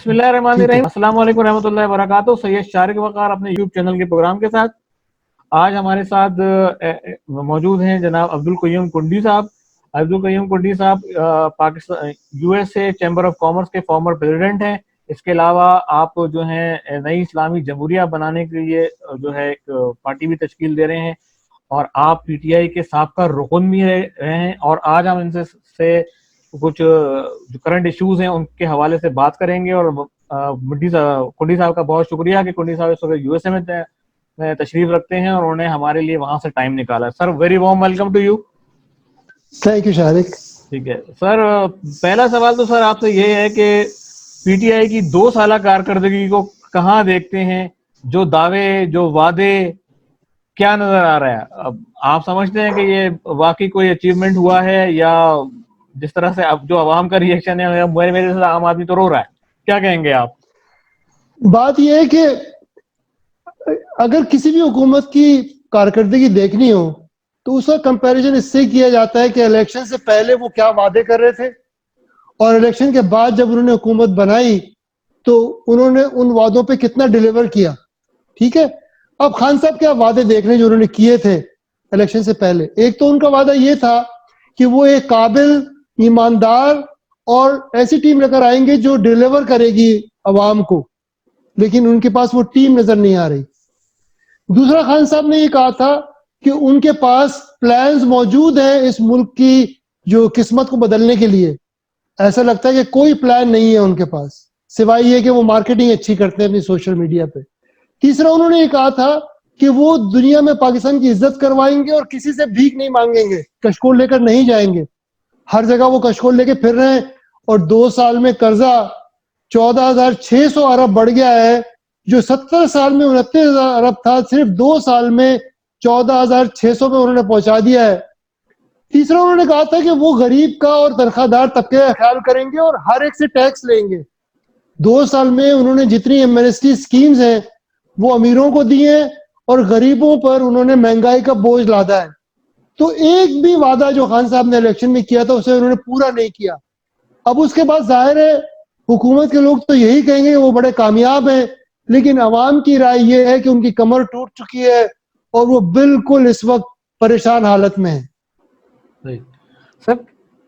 ठीक है। बिस्मिल्लाहिर्रहमानिर्रहीम। अस्सलाम वालेकुम रहमतुल्लाहि व बरकातुहू। सैयद शारिक वक़ार अपने यूट्यूब चैनल के प्रोग्राम के साथ आज हमारे साथ मौजूद हैं जनाब अब्दुल क़य्यूम कुंडी साहब। अब्दुल क़य्यूम कुंडी साहब Pakistan USA chamber of commerce के फॉर्मर प्रेसिडेंट हैं। इसके अलावा आप जो हैं नई इस्लामी जमहूरिया बनाने के लिए जो है एक पार्टी भी तश्कील दे रहे हैं और आप पीटीआई के साबका रुकन भी रहे हैं। और आज हम इनसे कुछ जो करंट इश्यूज हैं उनके हवाले से बात करेंगे। और कुंडी साहब का बहुत शुक्रिया कि कुंडी साहब इस वक्त यूएसए में तशरीफ रखते हैं और उन्होंने हमारे लिए वहां से टाइम निकाला। Sir very warm welcome to you. Thank you Shariq. ठीक है सर, पहला सवाल तो सर आपसे ये है कि पीटीआई की 2 साल कारकर्दगी को कहाँ देखते हैं? जो दावे, जो वादे, क्या नजर आ रहा है? अब आप समझते हैं कि ये वाकई कोई अचीवमेंट हुआ है या जिस तरह से अब जो आवाम का रिएक्शन है, मेरे से आम आदमी तो रो रहा है, क्या कहेंगे आप? बात यह है कि अगर किसी भी हुकूमत की कारकर्दगी देखनी हो तो उसका कंपैरिजन इससे किया जाता है कि इलेक्शन से पहले वो क्या वादे कर रहे थे और इलेक्शन के बाद जब उन्होंने हुकूमत बनाई तो उन्होंने उन वादों पे कितना डिलीवर किया। ठीक है, अब खान साहब क्या वादे देख रहे हैं जो उन्होंने किए थे इलेक्शन से पहले। एक तो उनका वादा ये था कि वो एक काबिल, ईमानदार और ऐसी टीम लेकर आएंगे जो डिलीवर करेगी अवाम को, लेकिन उनके पास वो टीम नजर नहीं आ रही। दूसरा, खान साहब ने ये कहा था कि उनके पास प्लान्स मौजूद हैं इस मुल्क की जो किस्मत को बदलने के लिए। ऐसा लगता है कि कोई प्लान नहीं है उनके पास, सिवाय ये कि वो मार्केटिंग अच्छी करते हैं अपनी सोशल मीडिया पे। तीसरा, उन्होंने ये कहा था कि वो दुनिया में पाकिस्तान की इज्जत करवाएंगे और किसी से भीख नहीं मांगेंगे, कशकोल लेकर नहीं जाएंगे। हर जगह वो कशकोल लेके फिर रहे हैं और 2 साल में कर्जा 14,600 अरब बढ़ गया है। जो 70 साल में 29,000 अरब था, सिर्फ 2 साल में 14,600 में उन्होंने पहुंचा दिया है। तीसरा, उन्होंने कहा था कि वो गरीब का और तनख्वाहदार तबके का ख्याल करेंगे और हर एक से टैक्स लेंगे। 2 साल में उन्होंने जितनी एमएसटी स्कीम्स हैं वो अमीरों को दी हैं और गरीबों पर उन्होंने महंगाई का बोझ लादा है। तो एक भी वादा जो खान साहब ने इलेक्शन में किया था उसे उन्होंने पूरा नहीं किया। अब उसके बाद जाहिर है हुकूमत के लोग तो यही कहेंगे कि वो बड़े कामयाब हैं, लेकिन अवाम की राय ये है कि उनकी कमर टूट चुकी है और वो बिल्कुल इस वक्त परेशान हालत में है। सर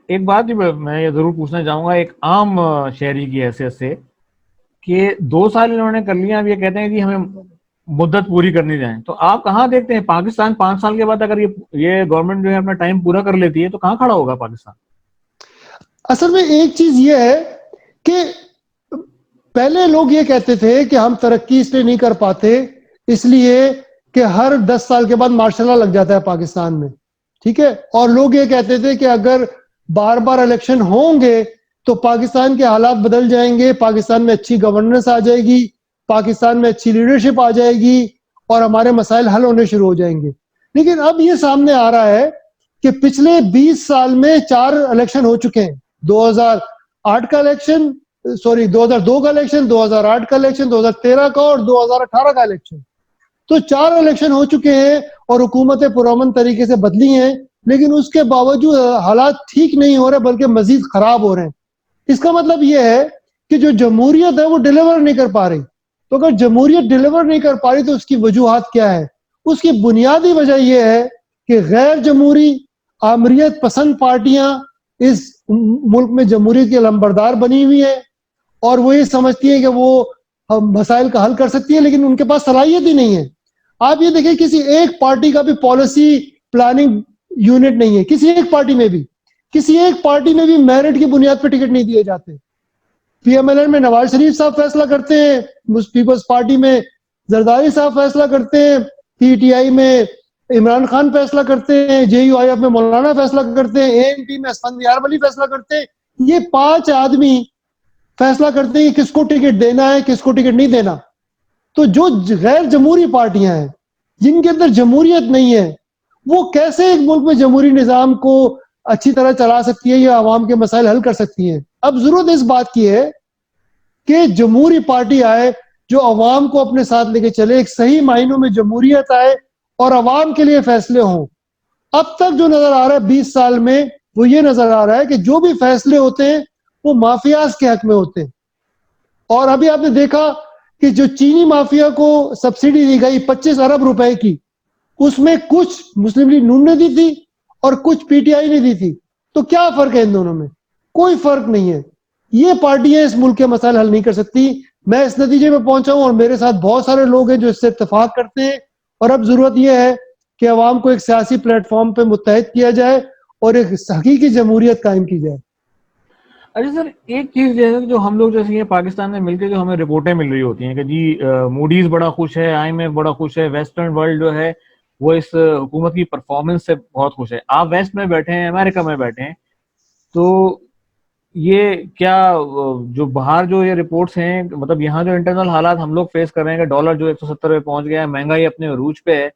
एक बात भी मैं ये जरूर पूछना चाहूंगा एक आम शहरी की हैसियत से कि 2 साल इन्होंने कर लिया, अब ये कहते हैं कि हमें मुद्दत पूरी करनी जाए, तो आप कहाँ देखते हैं पाकिस्तान 5 साल के बाद अगर ये गवर्नमेंट जो है अपना टाइम पूरा कर लेती है तो कहाँ खड़ा होगा पाकिस्तान? असल में एक चीज ये है कि पहले लोग ये कहते थे कि हम तरक्की इसलिए नहीं कर पाते इसलिए कि हर 10 साल के बाद मार्शल लॉ लग जाता है पाकिस्तान में। ठीक है, और लोग ये कहते थे कि अगर बार बार इलेक्शन होंगे तो पाकिस्तान के हालात बदल जाएंगे, पाकिस्तान में अच्छी गवर्नेंस आ जाएगी, पाकिस्तान में अच्छी लीडरशिप आ जाएगी और हमारे मसाइल हल होने शुरू हो जाएंगे। लेकिन अब ये सामने आ रहा है कि पिछले 20 साल में 4 इलेक्शन हो चुके हैं। 2008 का इलेक्शन, 2002 का इलेक्शन, 2008 का इलेक्शन, 2013 का और 2018 का इलेक्शन। तो 4 इलेक्शन हो चुके हैं और हुकूमतें पुरअमन तरीके से बदली हैं, लेकिन उसके बावजूद हालात ठीक नहीं हो रहे बल्कि मजीद खराब हो रहे हैं। इसका मतलब यह है कि जो जमहूरियत है वो डिलीवर नहीं कर पा रही। तो अगर जमहूरियत डिलीवर नहीं कर पा रही तो उसकी वजूहात क्या है? उसकी बुनियादी वजह यह है कि गैर जमहूरी आमरीत पसंद पार्टियां इस मुल्क में जमहूरियत की लंबरदार बनी हुई है और वो ये समझती है कि वो मसाइल का हल कर सकती है, लेकिन उनके पास सलाहियत ही नहीं है। आप ये देखिए, किसी एक पार्टी का भी पॉलिसी प्लानिंग यूनिट नहीं है, किसी एक पार्टी में भी। किसी एक पार्टी में भी मेरिट की बुनियाद पर टिकट नहीं दिए जाते। पीएमएलएन में नवाज शरीफ साहब फैसला करते हैं, पीपल्स पार्टी में जरदारी साहब फैसला करते हैं, पीटीआई में इमरान खान फैसला करते हैं, जेयूआईएफ में मौलाना फैसला करते हैं, एएनपी में असफंदियार वली फैसला करते हैं। ये 5 आदमी फैसला करते हैं कि किसको टिकट देना है, किसको टिकट नहीं देना। तो जो गैर जमहूरी पार्टियां हैं जिनके अंदर जमहूरियत नहीं है, वो कैसे एक मुल्क में जमहूरी निजाम को अच्छी तरह चला सकती है या आवाम के मसाइल हल कर सकती है? अब जरूरत इस बात की है कि जमहूरी पार्टी आए जो अवाम को अपने साथ लेके चले, एक सही मायनों में जमहूरियत आए और अवाम के लिए फैसले हों। अब तक जो नजर आ रहा है 20 साल में, वो ये नजर आ रहा है कि जो भी फैसले होते हैं वो माफियाज के हक में होते हैं। और अभी आपने देखा कि जो चीनी माफिया को सब्सिडी दी गई 25 अरब रुपए की, उसमें कुछ मुस्लिम लीग नून ने दी थी और कुछ पीटीआई ने दी थी। तो क्या फर्क है इन दोनों में? कोई फर्क नहीं है। ये पार्टियां इस मुल्क के मसाइल हल नहीं कर सकती। मैं इस नतीजे में पहुंचा हूं और मेरे साथ बहुत सारे लोग हैं जो इससे इत्तेफाक करते हैं। और अब जरूरत यह है कि अवाम को एक सियासी प्लेटफॉर्म पे मुत्तहिद किया जाए और एक हकीकी जमहूरियत कायम की जाए। अच्छा सर, एक चीज जैसे जो हम लोग जैसे ये पाकिस्तान में मिलकर जो हमें रिपोर्टें मिल रही होती हैं कि जी मूडीज बड़ा खुश है, आईएमएफ बड़ा खुश है, वेस्टर्न वर्ल्ड जो है वो इस हुकूमत की परफॉर्मेंस से बहुत खुश है। आप वेस्ट में बैठे हैं, अमेरिका में बैठे हैं, तो ये क्या जो बाहर जो ये रिपोर्ट्स हैं, मतलब यहाँ जो इंटरनल हालात हम लोग फेस कर रहे हैं कि डॉलर जो 170 पे पहुंच गया है, महंगाई अपने अरूज पे है,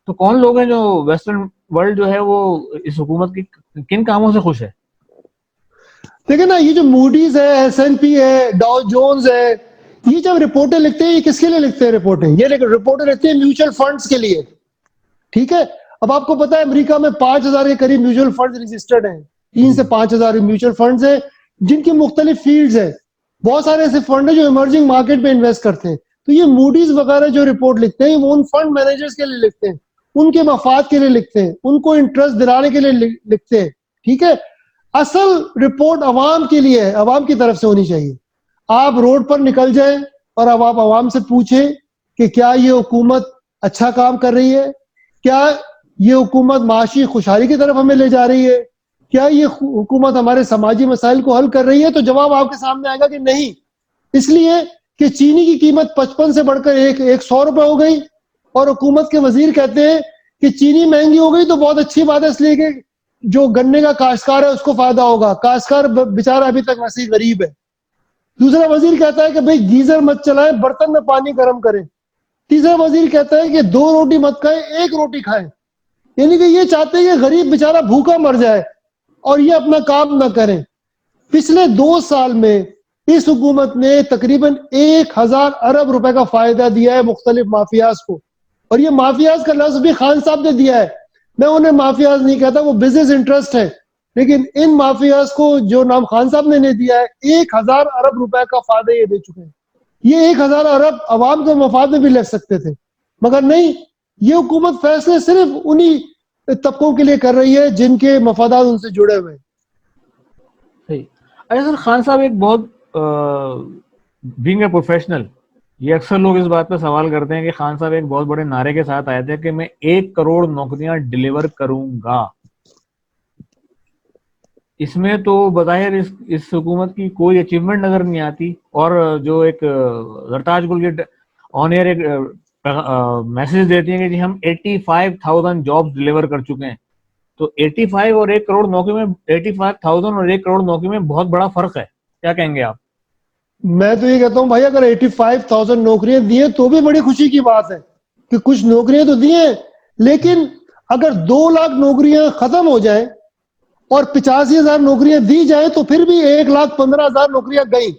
तो कौन लोग हैं जो वेस्टर्न वर्ल्ड जो है वो इस हुकूमत की किन कामों से खुश है? देखिए ना, ये जो मूडीज है, एसएनपी है, डाउ जोन्स है, ये जब रिपोर्टें लिखते हैं, ये किसके लिए लिखते हैं रिपोर्टें? ये रिपोर्टें लिखते हैं म्यूचुअल फंड्स के लिए। ठीक है। अब आपको पता है अमेरिका में 5,000 के करीब म्यूचुअल फंड रजिस्टर्ड हैं। 3 से 5,000 म्यूचुअल फंड्स हैं जिनकी मुख्तलिफ फील्ड्स है। बहुत सारे ऐसे फंड है जो इमर्जिंग मार्केट में इन्वेस्ट करते हैं। तो ये मूडीज वगैरह जो रिपोर्ट लिखते हैं वो उन फंड मैनेजर्स के लिए लिखते हैं, उनके मफाद के लिए लिखते हैं, उनको इंटरेस्ट दिलाने के लिए लिखते हैं। ठीक है। असल रिपोर्ट अवाम के लिए है, अवाम की तरफ से होनी चाहिए। आप रोड पर निकल जाएं और अब आप अवाम से पूछें कि क्या ये हुकूमत अच्छा काम कर रही है, क्या ये हुकूमत माशी खुशहाली की तरफ हमें ले जा रही है, क्या ये हुकूमत हमारे समाजी मसाइल को हल कर रही है, तो जवाब आपके सामने आएगा कि नहीं। इसलिए कि चीनी की कीमत 55 से बढ़कर 100 रुपए हो गई और हुकूमत के वजीर कहते हैं कि चीनी महंगी हो गई तो बहुत अच्छी बात है, इसलिए कि जो गन्ने का काश्तकार है उसको फायदा होगा, काश्तकार बेचारा अभी तक वैसे ही गरीब है। दूसरा वजीर कहता है कि भाई गीजर मत चलाएं, बर्तन में पानी गर्म करें। तीसरा वजीर कहता है कि 2 रोटी मत खाएं, 1 रोटी खाएं। यानी कि ये चाहते हैं कि गरीब बेचारा भूखा मर जाए और ये अपना काम ना करें। पिछले 2 साल में इस हुकूमत ने तकरीबन 1,000 अरब रुपए का फायदा दिया है मुख्तलिफ माफियाज को, और ये माफियाज का लफ्ज भी खान साहब ने दिया है। मैं उन्हें माफियाज नहीं कहता, वो बिजनेस इंटरेस्ट है, लेकिन इन माफियाज को जो नाम खान साहब ने दिया है, 1,000 अरब रुपए का फायदा ये दे चुके हैं। ये 1,000 अरब अवाम के मफाद में भी लग सकते थे, मगर नहीं, ये हुकूमत फैसले सिर्फ उन्हीं तबकों के लिए कर रही है जिनके मफादात उनसे जुड़े हुए हैं। सही। अच्छा सर, खान साहब एक बहुत बीइंग ए प्रोफेशनल, ये अक्सर लोग इस बात पे सवाल करते हैं कि खान साहब एक बहुत बड़े नारे के साथ आए थे कि मैं 1 करोड़ नौकरियां डिलीवर करूंगा। इसमें तो बज़ाहिर इस हुकूमत की कोई अचीवमेंट नजर नहीं आती, और जो एक जरताज गुल के ऑन एयर एक मैसेज देती हैं कि जी हम 85,000 जॉब्स डिलीवर कर चुके हैं। तो 85 और 1 करोड़ नौकरी में, 85,000 और 1 करोड़ नौकरी में बहुत बड़ा फर्क है। क्या कहेंगे आप? मैं तो ये कहता हूँ भाई, अगर 85,000 नौकरियां दी है तो भी बड़ी खुशी की बात है कि कुछ नौकरियां तो दी हैं, लेकिन अगर 2 लाख नौकरियां खत्म हो जाए और 85,000 नौकरियां दी जाए तो फिर भी 1,15,000 नौकरियां गई।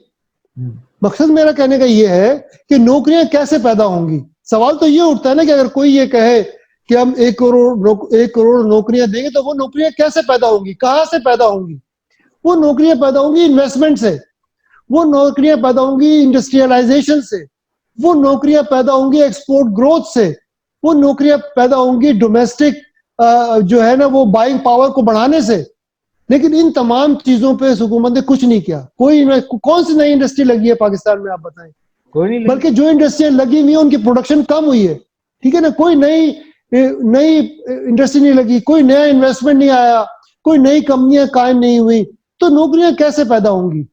मकसद मेरा कहने का ये है कि नौकरियां कैसे पैदा होंगी। सवाल तो ये उठता है ना कि अगर कोई ये कहे कि हम 1 करोड़ नौकरियां देंगे तो वो नौकरियां कैसे पैदा होंगी, कहां से पैदा होंगी? वो नौकरियां पैदा होंगी इन्वेस्टमेंट से, वो नौकरियां पैदा होंगी इंडस्ट्रियलाइजेशन से, वो नौकरियां पैदा होंगी एक्सपोर्ट ग्रोथ से, वो नौकरियां पैदा होंगी डोमेस्टिक जो है ना वो बाइंग पावर को बढ़ाने से। लेकिन इन तमाम चीजों पे इस हुकूमत ने कुछ नहीं किया। कौन सी नई इंडस्ट्री लगी है पाकिस्तान में, आप बताएं? कोई नहीं लगी। बल्कि जो इंडस्ट्रियां लगी हुई है उनकी प्रोडक्शन कम हुई है। ठीक है ना, कोई नई इंडस्ट्री नहीं लगी, कोई नया इन्वेस्टमेंट नहीं आया, कोई नई कंपनियां कायम नहीं हुई, तो नौकरियां कैसे पैदा होंगी?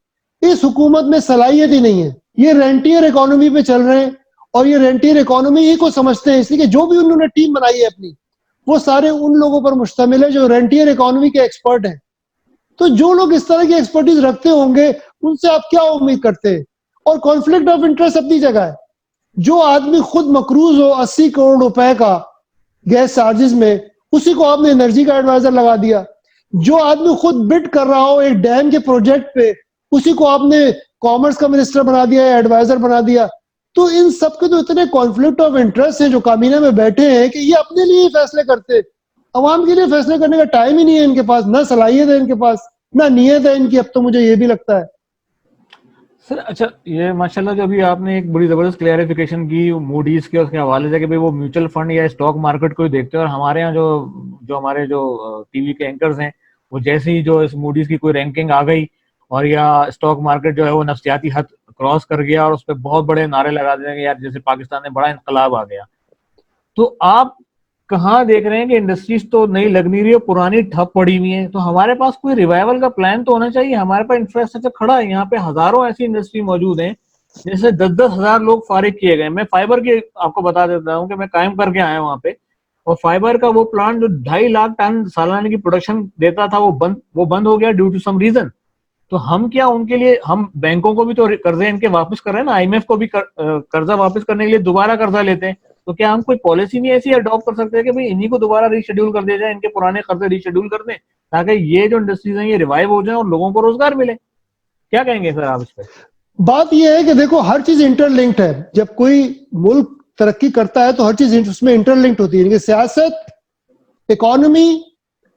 इस हुकूमत में सलाहियत ही नहीं है। ये रेंटियर इकोनॉमी पे चल रहे हैं और ये रेंटियर इकोनॉमी ही को समझते हैं, इसलिए जो भी उन्होंने टीम बनाई है अपनी, वो सारे उन लोगों पर मुश्तमिल है जो रेंटियर इकोनॉमी के एक्सपर्ट हैं। तो जो लोग इस तरह की एक्सपर्टीज रखते होंगे उनसे आप क्या उम्मीद करते हैं? और कॉन्फ्लिक्ट ऑफ इंटरेस्ट अपनी जगह है। जो आदमी खुद मकरूज हो 80 करोड़ रुपए का गैस चार्जेस में, उसी को आपने एनर्जी का एडवाइजर लगा दिया। जो आदमी खुद बिड कर रहा हो एक डैम के प्रोजेक्ट पे, उसी को आपने कॉमर्स का मिनिस्टर बना दिया, एडवाइजर बना दिया। तो इन सबके तो इतने कॉन्फ्लिक्ट ऑफ इंटरेस्ट हैं जो काबीना में बैठे हैं कि ये अपने लिए फैसले करते, अवाम के लिए फैसले करने का टाइम ही नहीं है इनके पास, ना सलाहियत है इनके पास, ना नीयत है इनकी। अब तो मुझे ये भी लगता है। सर अच्छा, ये माशाल्लाह जो अभी आपने एक बड़ी जबरदस्त क्लैरिफिकेशन की मूडीज के उसके हवाले से कि भाई वो म्यूचुअल फंड या स्टॉक मार्केट को ही देखते हैं, और हमारे यहाँ जो जो हमारे जो टीवी के एंकर्स हैं वो जैसे ही जो इस मूडीज की कोई रैंकिंग आ गई और या स्टॉक मार्केट जो है वो नफ्सियाती हद क्रॉस कर गया और उस पर बहुत बड़े नारे लगा देंगे यार जैसे पाकिस्तान में बड़ा इंकलाब आ गया, तो आप कहाँ देख रहे हैं कि इंडस्ट्रीज तो नई लग नहीं रही है, पुरानी ठप पड़ी हुई है, तो हमारे पास कोई रिवाइवल का प्लान तो होना चाहिए। हमारे पास इंफ्रास्ट्रक्चर खड़ा है, यहाँ पे हजारों ऐसी इंडस्ट्री मौजूद हैं जैसे 10-10 हजार लोग फारिग किए गए। मैं फाइबर की आपको बता देता हूँ कि मैं कायम करके आया वहां पे, और फाइबर का वो प्लांट जो 2.5 लाख टन सालाना की प्रोडक्शन देता था वो बंद हो गया ड्यू टू सम रीजन। तो हम क्या उनके लिए, हम बैंकों को भी तो कर्जे इनके वापस कर रहे हैं ना, आईएमएफ को भी कर्जा वापस करने के लिए दोबारा कर्जा लेते हैं, तो क्या हम कोई पॉलिसी नहीं ऐसी अडॉप्ट कर सकते हैं कि भाई इन्हीं को दोबारा रीशेड्यूल कर दिया जाए, इनके पुराने कर्जे रीशेड्यूल कर दें ताकि ये जो इंडस्ट्रीज हैं ये रिवाइव हो जाए और लोगों को रोजगार मिले। क्या कहेंगे सर आप इस पे? बात यह है कि देखो हर चीज इंटरलिंक्ड है। जब कोई मुल्क तरक्की करता है तो हर चीज उसमें इंटरलिंक्ड होती है। सियासत, economy,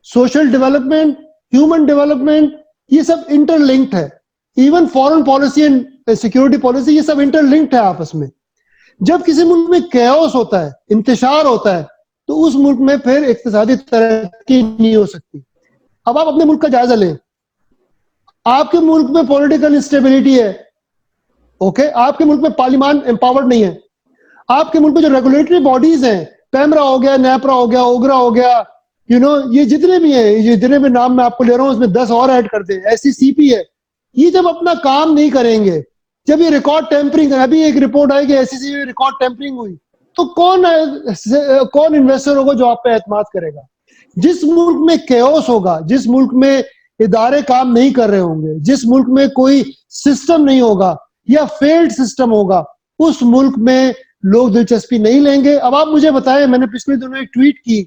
social development, human development, ये सब इंटरलिंक्ड है। Even foreign policy and security policy, ये सब इंटरलिंक्ड है आपस में। जब किसी मुल्क में कैओस होता है, इंतशार होता है, तो उस मुल्क में फिर इक्तिसादी तरक्की नहीं हो सकती। अब आप अपने मुल्क का जायजा लें। आपके मुल्क में पॉलिटिकल इंस्टेबिलिटी है, ओके, आपके मुल्क में पार्लियामान एम्पावर्ड नहीं है, आपके मुल्क में जो रेगुलेटरी बॉडीज हैं, पैमरा हो गया, नैपरा हो गया, ओगरा हो गया, ये जितने भी हैं, ये जितने भी नाम मैं आपको ले रहा हूं उसमें 10 और ऐड कर दे, एससीसीपी है, ये जब अपना काम नहीं करेंगे, जब ये रिकॉर्ड टेम्परिंग, अभी एक रिपोर्ट आई कि एससीसी में रिकॉर्ड टेम्परिंग हुई, तो कौन इन्वेस्टर होगा जो आप पे एतमाद करेगा? जिस मुल्क में केओस होगा, जिस मुल्क में इदारे काम नहीं कर रहे होंगे, जिस मुल्क में कोई सिस्टम नहीं होगा या फेल्ड सिस्टम होगा, उस मुल्क में लोग दिलचस्पी नहीं लेंगे। अब आप मुझे बताएं, मैंने पिछले दिनों एक ट्वीट की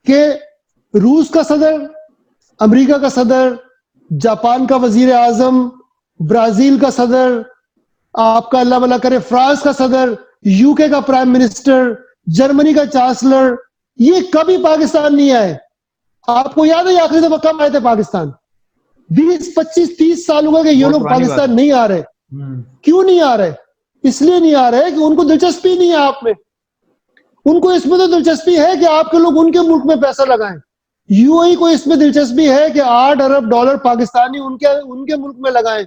कि रूस का सदर, अमेरिका का सदर, जापान का वजीर आजम, ब्राजील का सदर, आपका अल्लाह भला करे फ्रांस का सदर, यूके का प्राइम मिनिस्टर, जर्मनी का चांसलर, ये कभी पाकिस्तान नहीं आए। आपको याद है आखिरी दफा कब आए थे पाकिस्तान? 20, 25, 30 साल हुआ कि ये लोग पाकिस्तान नहीं आ रहे। क्यों नहीं आ रहे? इसलिए नहीं आ रहे कि उनको दिलचस्पी नहीं है आप में। उनको इसमें तो दिलचस्पी है कि आपके लोग उनके मुल्क में पैसा लगाएं। यूएई को इसमें दिलचस्पी है कि 8 अरब डॉलर पाकिस्तानी उनके मुल्क में लगाएं।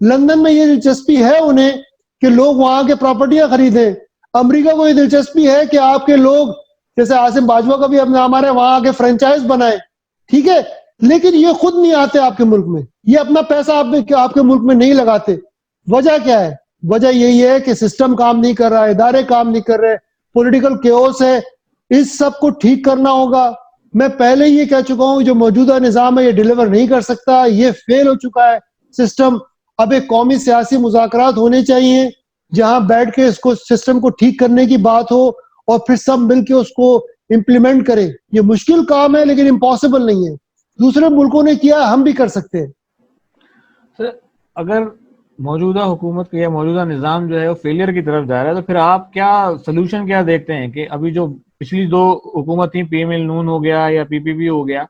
लंदन में ये दिलचस्पी है उन्हें कि लोग वहां के प्रॉपर्टियां खरीदें। अमेरिका को ये दिलचस्पी है कि आपके लोग, जैसे आसिम बाजवा का भी अपना हमारे वहां आके फ्रेंचाइज बनाए, ठीक है, लेकिन ये खुद नहीं आते आपके मुल्क में, ये अपना पैसा आपके मुल्क में नहीं लगाते। वजह क्या है? वजह यही है कि सिस्टम काम नहीं कर रहा है, इदारे काम नहीं कर रहे, पॉलिटिकल केओस है। इस सब को ठीक करना होगा। मैं पहले ये कह चुका हूं, जो मौजूदा निजाम है ये डिलीवर नहीं कर सकता, ये फेल हो चुका है सिस्टम। अब एक कौमी सियासी मुज़ाकरात होने चाहिए जहां बैठ के इसको, सिस्टम को ठीक करने की बात हो और फिर सब मिलके उसको इंप्लीमेंट करें। ये मुश्किल काम है लेकिन इम्पॉसिबल नहीं है। दूसरे मुल्कों ने किया, हम भी कर सकते हैं। सर अगर मौजूदा हुकूमत या मौजूदा निज़ाम जो है वो फेलियर की तरफ जा रहा है, तो फिर आप क्या सोल्यूशन क्या देखते हैं कि अभी जो पिछली 2 हुकूमत थी, पीएमएल नून हो गया या पीपीपी हो गया,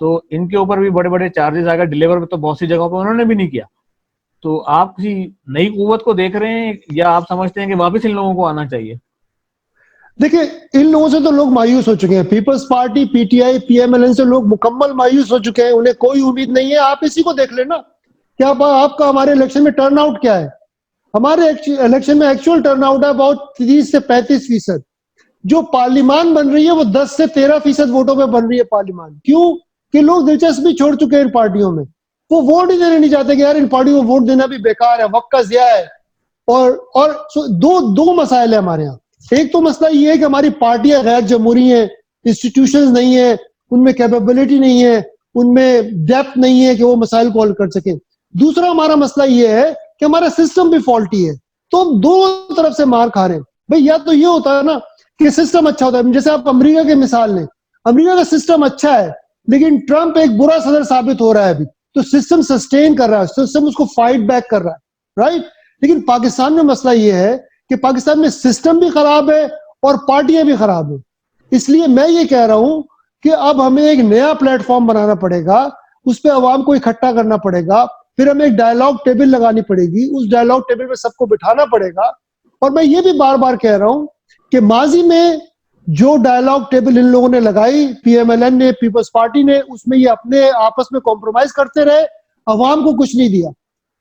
तो इनके ऊपर भी बड़े बड़े चार्जेस आ गए, डिलीवर तो बहुत सी जगहों पर उन्होंने भी नहीं किया। तो आप किसी नई कुव्वत को देख रहे हैं या आप समझते हैं कि वापस इन लोगों को आना चाहिए? देखिए, इन लोगों से तो लोग मायूस हो चुके हैं। पीपल्स पार्टी, पीटीआई, पीएमएलएन से लोग मुकम्मल मायूस हो चुके हैं। उन्हें कोई उम्मीद नहीं है। आप इसी को देख लेना। क्या आपका हमारे इलेक्शन में टर्नआउट क्या है? हमारे इलेक्शन में एक्चुअल टर्नआउट है अबाउट 30 से 35%। जो पार्लियामान बन रही है वो 10 से 13% वोटों पे बन रही है पार्लियामान। क्यों? कि लोग दिलचस्पी छोड़ चुके हैं इन पार्टियों में। वो वोट ही देने नहीं चाहते कि यार इन पार्टियों को वोट देना भी बेकार है, वक्त का ज़िया है। और दो मसाइल है हमारे यहाँ। एक तो मसला ये है कि हमारी पार्टियां गैर जमहूरी हैं, इंस्टीट्यूशंस नहीं है, उनमें कैपेबिलिटी नहीं है, उनमें डेप्थ नहीं है कि वो मसाइल को हल कर सकें। दूसरा हमारा मसला ये है कि हमारा सिस्टम भी फॉल्टी है। तो दोनों तरफ से मार खा रहे हैं भाई। या तो ये होता है ना कि सिस्टम अच्छा होता है, जैसे आप अमेरिका की मिसाल लें। अमेरिका का सिस्टम अच्छा है लेकिन ट्रंप एक बुरा सदर साबित हो रहा है अभी, तो सिस्टम सस्टेन कर रहा है, सिस्टम उसको फाइट बैक कर रहा है, राइट। लेकिन पाकिस्तान में मसला ये है कि पाकिस्तान में सिस्टम भी खराब है और पार्टियां भी खराब है। इसलिए मैं ये कह रहा हूं कि अब हमें एक नया प्लेटफॉर्म बनाना पड़ेगा, उस पर अवाम को इकट्ठा करना पड़ेगा, फिर हमें एक डायलॉग टेबल लगानी पड़ेगी, उस डायलॉग टेबल पे सबको बिठाना पड़ेगा। और मैं ये भी बार बार कह रहा हूं कि माजी में जो डायलॉग टेबल इन लोगों ने लगाई, पीएमएलएन ने, पीपल्स पार्टी ने, उसमें ये अपने आपस में कॉम्प्रोमाइज करते रहे, अवाम को कुछ नहीं दिया।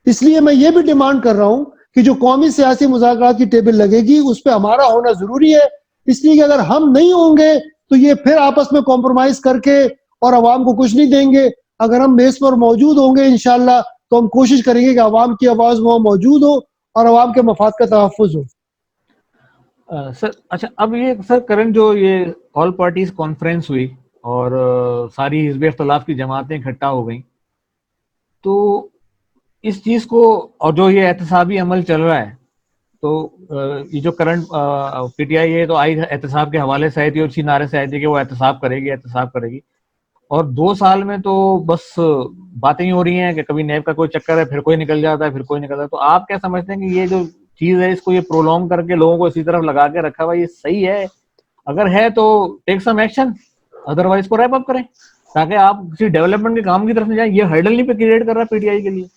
इसलिए मैं ये भी डिमांड कर रहा हूं कि जो कौमी सियासी मुज़ाकरात की टेबल लगेगी उस पर हमारा होना जरूरी है, इसलिए कि अगर हम नहीं होंगे तो ये फिर आपस में कॉम्प्रोमाइज करके और अवाम को कुछ नहीं देंगे। अगर हम मेज पर मौजूद होंगे इंशाल्लाह तो हम कोशिश करेंगे कि अवाम की आवाज वहां मौजूद हो और अवाम के मफाद का तहफ़्फ़ुज़ हो। सर अच्छा, अब ये सर करंट जो ये ऑल पार्टीज कॉन्फ्रेंस हुई और सारी हिज़्ब इख्तिलाफ की जमातें इकट्ठा हो गई, तो इस चीज को, और जो ये एहतसाबी अमल चल रहा है, तो ये जो करंट पीटीआई है तो आई एहतसाब के हवाले से आई थी और इसी नारे से आई थी कि वो एहतसाब करेगी, एहतसाब करेगी। और 2 साल में तो बस बातें ही हो रही हैं कि कभी नैब का कोई चक्कर है, फिर कोई निकल जाता है, फिर कोई निकलता है। तो आप क्या समझते हैं कि ये जो चीज है इसको ये प्रोलॉन्ग करके लोगों को इसी तरफ लगा के रखा हुआ, ये सही है? अगर है तो टेक सम एक्शन, अदरवाइज को रैप अप करें ताकि आप किसी डेवलपमेंट के काम की तरफ नहीं जाए। ये हर्डल नहीं पे क्रिएट कर रहा पीटीआई के लिए?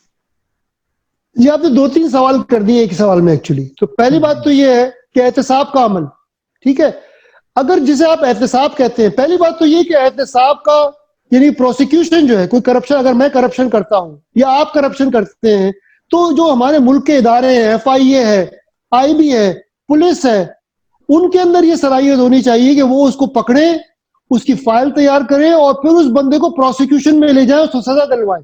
ये आपने 2-3 सवाल कर दिए एक सवाल में एक्चुअली। तो पहली बात तो ये है कि एहतसाब का अमल, ठीक है, अगर जिसे आप एहतसाब कहते हैं, पहली बात तो ये कि एहतसाब का यानी प्रोसिक्यूशन जो है, कोई करप्शन, अगर मैं करप्शन करता हूं या आप करप्शन करते हैं तो जो हमारे मुल्क के इदारे हैं, एफआईए है, आईबी है, पुलिस है, उनके अंदर ये सलाहियत होनी चाहिए कि वो उसको पकड़े, उसकी फाइल तैयार करें और फिर उस बंदे को प्रोसिक्यूशन में ले जाए, उसको सजा दिलवाए।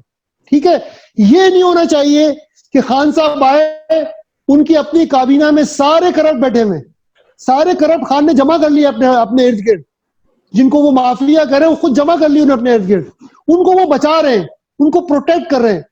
ठीक है, ये नहीं होना चाहिए कि खान साहब आए, उनकी अपनी काबीना में सारे करप्ट बैठे हुए, सारे करप्ट खान ने जमा कर लिए अपने अपने इर्द गिर्द, जिनको वो माफिया कह रहे हैं वो खुद जमा कर लिए उन्हें अपने इर्द गिर्द, उनको वो बचा रहे हैं, उनको प्रोटेक्ट कर रहे हैं।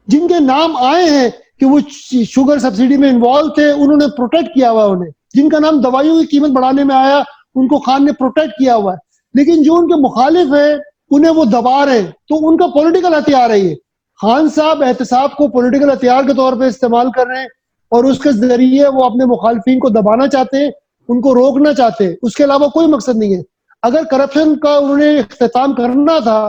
जिनके नाम आए हैं कि वो शुगर सब्सिडी में इन्वॉल्व थे, उन्होंने प्रोटेक्ट किया हुआ उन्हें। जिनका नाम दवाइयों की कीमत बढ़ाने में आया, उनको खान ने प्रोटेक्ट किया हुआ है। लेकिन जो उनके मुखालिफ है उन्हें वो दबा रहे हैं, तो उनका पॉलिटिकल हथियार है ये। खान साहब एहतसाब को पॉलिटिकल हथियार के तौर पे इस्तेमाल कर रहे हैं और उसके जरिए वो अपने मुखालिफिन को दबाना चाहते हैं, उनको रोकना चाहते हैं, उसके अलावा कोई मकसद नहीं है। अगर करप्शन का उन्होंने इख्तिताम करना था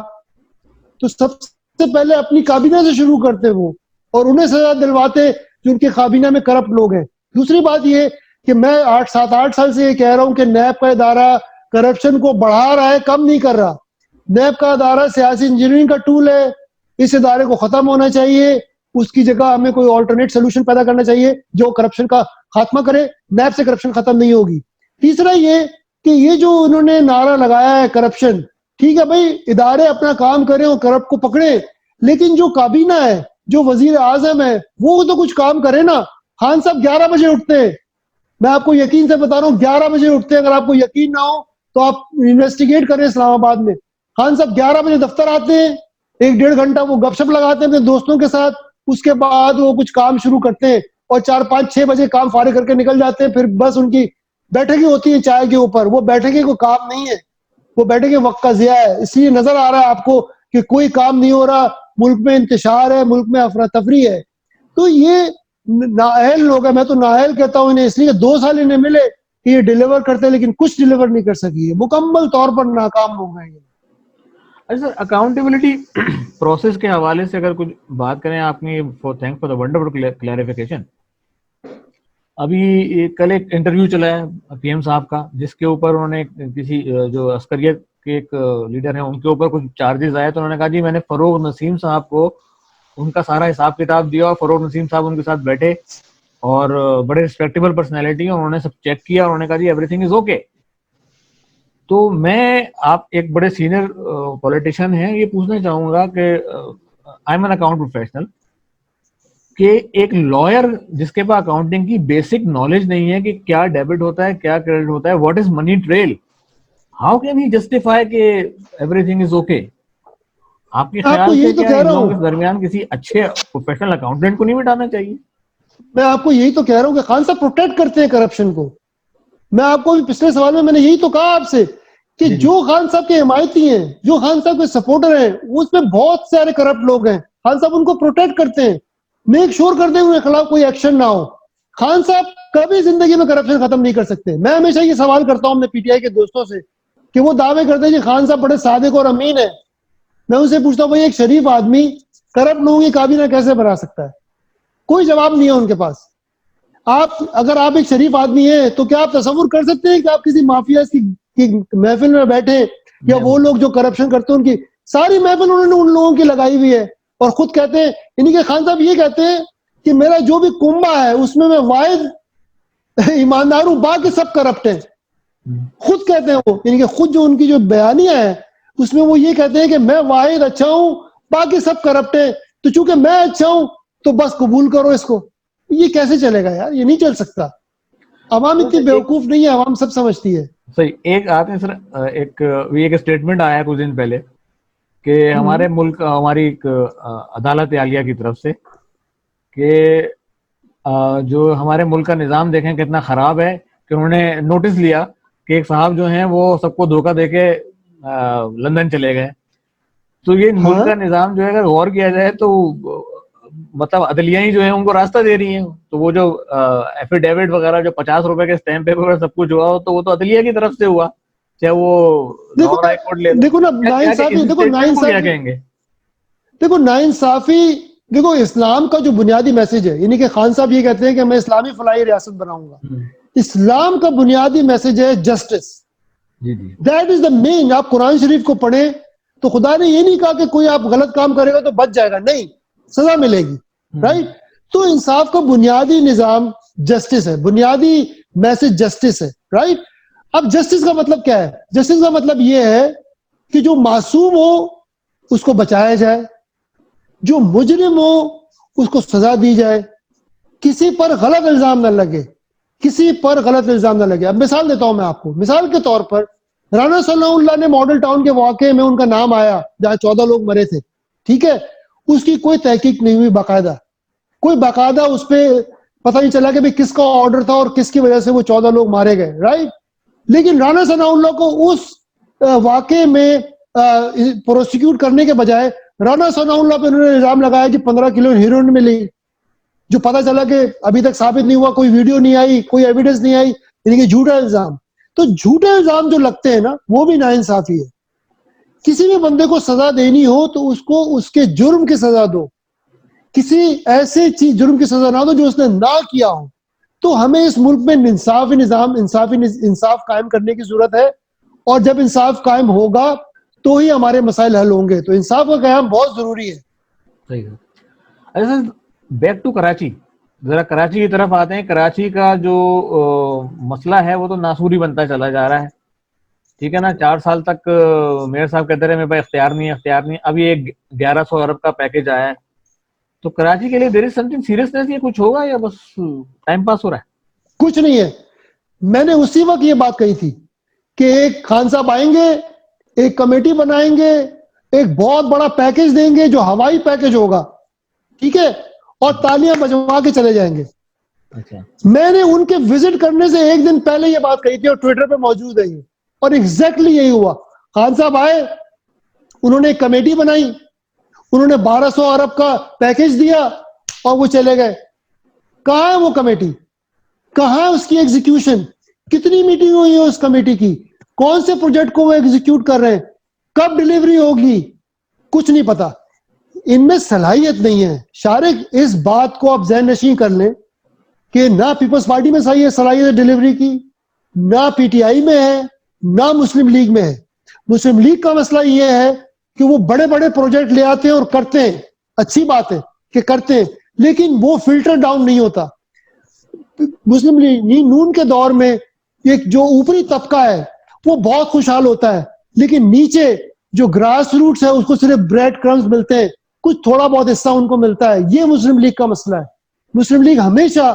तो सबसे पहले अपनी काबीना से शुरू करते वो और उन्हें सजा दिलवाते जो उनके काबीना में करप्ट लोग हैं। दूसरी बात ये कि मैं 7-8 साल से ये कह रहा हूं कि नैब का इदारा करप्शन को बढ़ा रहा है, कम नहीं कर रहा। नैब का इदारा सियासी इंजीनियरिंग का टूल है, इस इदारे को खत्म होना चाहिए, उसकी जगह हमें कोई ऑल्टरनेट सोल्यूशन पैदा करना चाहिए जो करप्शन का खात्मा करे। नैब से करप्शन खत्म नहीं होगी। तीसरा ये कि ये जो उन्होंने नारा लगाया है करप्शन, ठीक है भाई, इदारे अपना काम करें और करप्ट को पकड़े, लेकिन जो काबीना है, जो वजीर आजम है, वो तो कुछ काम करे ना। खान साहब 11 बजे उठते हैं, मैं आपको यकीन से बता रहा हूँ 11 बजे उठते हैं। अगर आपको यकीन ना हो तो आप इन्वेस्टिगेट करें इस्लामाबाद में। खान साहब 11 बजे दफ्तर आते हैं, 1-1.5 घंटा वो गपशप लगाते हैं अपने दोस्तों के साथ, उसके बाद वो कुछ काम शुरू करते हैं और 4-5-6 बजे काम फारिग करके निकल जाते हैं। फिर बस उनकी बैठकें होती है चाय के ऊपर, वो बैठकें कोई काम नहीं है, वो बैठकें वक्त का जिया है। इसलिए नजर आ रहा है आपको कि कोई काम नहीं हो रहा, मुल्क में इंतशार है, मुल्क में अफरा तफरी है। तो ये नाअहल लोग हैं, मैं तो नाअहल कहता हूं इन्हें, इसलिए 2 साल इन्हें मिले कि ये डिलीवर करते, लेकिन कुछ डिलीवर नहीं कर सकी है, मुकम्मल तौर पर नाकाम हो गए। अच्छा सर, अकाउंटेबिलिटी प्रोसेस के हवाले से अगर कुछ बात करें आपने, thanks for the wonderful clarification. अभी कल एक इंटरव्यू चला है पीएम साहब का, जिसके ऊपर उन्होंने किसी जो अस्करियत के एक लीडर हैं उनके ऊपर कुछ चार्जेस आए, तो उन्होंने कहा जी मैंने फरोग नसीम साहब को उनका सारा हिसाब किताब दिया और फरोग नसीम साहब उनके साथ बैठे और बड़े रिस्पेक्टेबल पर्सनैलिटी, उन्होंने सब चेक किया, उन्होंने कहा जी एवरीथिंग इज ओके। तो मैं, आप एक बड़े सीनियर पॉलिटिशियन हैं, ये पूछना चाहूंगा कि I am an account professional, कि एक लॉयर जिसके पास अकाउंटिंग की बेसिक नॉलेज नहीं है कि क्या डेबिट होता है, क्या क्रेडिट होता है, what is money trail, how can he justify कि एवरीथिंग इज ओके? आपके ख्याल से क्या इन लोगों के दरमियान किसी अच्छे प्रोफेशनल अकाउंटेंट को नहीं बिठाना चाहिए? मैं आपको यही तो कह रहा हूँ कि खान साहब प्रोटेक्ट करते हैं करप्शन को। मैं आपको भी पिछले सवाल में मैंने यही तो कहा आपसे कि जो खान साहब के हिमायती हैं, जो खान साहब के सपोर्टर हैं, उसमें बहुत सारे करप्ट लोग हैं। खान साहब उनको प्रोटेक्ट करते हैं, मेक श्योर करते हैं उनके खिलाफ कोई एक्शन ना हो। खान साहब कभी जिंदगी में करप्शन खत्म नहीं कर सकते। मैं हमेशा ये सवाल करता हूं अपने पीटीआई के दोस्तों से कि वो दावे करते हैं कि खान साहब बड़े सादिक और अमीन है। मैं उनसे पूछता हूँ भाई, एक शरीफ आदमी करप्ट लोगों की काबीना कैसे बना सकता है? कोई जवाब नहीं है उनके पास। अगर आप एक शरीफ आदमी है तो क्या आप तस्वुर कर सकते हैं कि आप किसी माफिया की महफिल में बैठे, या वो लोग जो करप्शन करते हैं उनकी सारी महफिल उन्होंने उन लोगों की लगाई हुई है, और खुद कहते हैं, इन्हीं के खान साहब ये कहते हैं कि मेरा जो भी कुंबा है उसमें मैं वाहिद ईमानदार हूं, बाकी सब करप्ट है। खुद कहते हैं वो, इनके खुद जो उनकी जो बयानियां है उसमें वो ये कहते हैं कि मैं वाहिद अच्छा हूं, बाकी सब करप्ट है, तो चूंकि मैं अच्छा हूं तो बस कबूल करो इसको। ये कैसे चलेगा यार? ये नहीं चल सकता। अवाम इतनी बेवकूफ नहीं है, अवाम सब समझती है। सही। एक आते हैं सर, एक स्टेटमेंट आया कुछ दिन पहले कि हमारे मुल्क, हमारी एक अदालत आलिया की तरफ से कि जो हमारे मुल्क का निज़ाम देखें कितना ख़राब है, कि उन्होंने नोटिस लिया कि एक साहब जो हैं वो सबको धोखा देके लंदन चले गए। तो ये मुल्क का निज़ाम जो है अगर गौर किया जाए तो मतलब अदलिया ही जो है उनको रास्ता दे रही हैं। तो वो जो एफिडेविट वगैरह जो 50 रुपए के स्टैंप पेपर पर सब कुछ हुआ हो, तो वो तो अदलिया की तरफ से हुआ, चाहे वो लाहौर हाई कोर्ट ले लो। देखो ना नाइंसाफी, देखो नाइंसाफी क्या कहेंगे? देखो नाइंसाफी, देखो इस्लाम का जो बुनियादी मैसेज है, यानी कि खान साहब ये कहते हैं कि मैं इस्लामी फलाही रियासत बनाऊंगा। इस्लाम का बुनियादी मैसेज है justice, that is the main. आप कुरान शरीफ को पढ़े तो खुदा ने ये नहीं कहा कि कोई आप गलत काम करेगा तो बच जाएगा, नहीं, सजा मिलेगी, राइट। तो इंसाफ का बुनियादी निजाम जस्टिस है, बुनियादी मैसेज जस्टिस है, राइट। अब जस्टिस का मतलब क्या है? जस्टिस का मतलब यह है कि जो मासूम हो उसको बचाया जाए, जो मुजरिम हो उसको सजा दी जाए, किसी पर गलत इल्जाम न लगे, किसी पर गलत इल्जाम न लगे। अब मिसाल देता हूं मैं आपको, मिसाल के तौर पर राना सनाउल्लाह ने मॉडल टाउन के वाकये में उनका नाम आया जहां 14 लोग मरे थे, ठीक है, उसकी कोई तहकीक नहीं हुई, बाकायदा कोई बाकायदा उस पर पता नहीं चला कि भाई किसका ऑर्डर था और किसकी वजह से वो 14 लोग मारे गए, राइट। लेकिन राना सनाउल्लाह को उस वाकये में प्रोसिक्यूट करने के बजाय राना सनाउल्लाह पे उन्होंने इल्जाम लगाया कि 15 किलो हेरोइन मिली, जो पता चला कि अभी तक साबित नहीं हुआ, कोई वीडियो नहीं आई, कोई एविडेंस नहीं आई, यानी कि झूठा इल्जाम। तो झूठे इल्जाम जो लगते हैं ना, वो भी नाइंसाफी है। किसी भी बंदे को सजा देनी हो तो उसको उसके जुर्म की सजा दो, किसी ऐसे चीज जुर्म की सजा ना दो जो उसने ना किया हो। तो हमें इस मुल्क में इंसाफी निजाम, इंसाफ कायम करने की जरूरत है, और जब इंसाफ कायम होगा तो ही हमारे मसाइल हल होंगे। तो इंसाफ का कायम बहुत जरूरी है। सही है। अच्छा, बैक टू कराची, जरा कराची की तरफ आते हैं। कराची का जो मसला है वो तो नासूरी बनता चला जा रहा है, ठीक है ना। 4 साल तक मेयर साहब कहते रहे मेरे पास इख्तियार नहीं है, इख्तियार नहीं। अभी एक 1100 अरब का पैकेज आया है, तो कराची के लिए देयर इज समथिंग सीरियसनेस, ये कुछ होगा या बस टाइम पास हो रहा है? कुछ नहीं है। मैंने उसी वक्त ये बात कही थी कि एक खान साहब आएंगे, एक कमेटी बनाएंगे, एक बहुत बड़ा पैकेज देंगे जो हवाई पैकेज होगा, ठीक है, और तालियां बजवा के चले जाएंगे। अच्छा। मैंने उनके विजिट करने से एक दिन पहले ये बात कही थी और ट्विटर पे मौजूद है ये, और एग्जैक्टली यही हुआ। खान साहब आए, उन्होंने एक कमेटी बनाई, उन्होंने 1200 अरब का पैकेज दिया और वो चले गए। कहां है वो कमेटी? कहां है उसकी एग्जीक्यूशन? कितनी मीटिंग हुई है उस कमेटी की? कौन से प्रोजेक्ट को वो एग्जीक्यूट कर रहे हैं? कब डिलीवरी होगी? कुछ नहीं पता। इनमें सलाहियत नहीं है। शारिक, इस बात को आप ज़हन नशीं कर लें कि ना पीपल्स पार्टी में सही है सलाहियत डिलीवरी की, ना पीटीआई में है, ना मुस्लिम लीग में है। मुस्लिम लीग का मसला यह है कि वो बड़े बड़े प्रोजेक्ट ले आते हैं और करते हैं, अच्छी बात है कि करते हैं, लेकिन वो फिल्टर डाउन नहीं होता। मुस्लिम लीग नून के दौर में एक जो ऊपरी तबका है वो बहुत खुशहाल होता है, लेकिन नीचे जो ग्रास रूट्स है उसको सिर्फ ब्रेड क्रम्स मिलते हैं, कुछ थोड़ा बहुत हिस्सा उनको मिलता है। ये मुस्लिम लीग का मसला है। मुस्लिम लीग हमेशा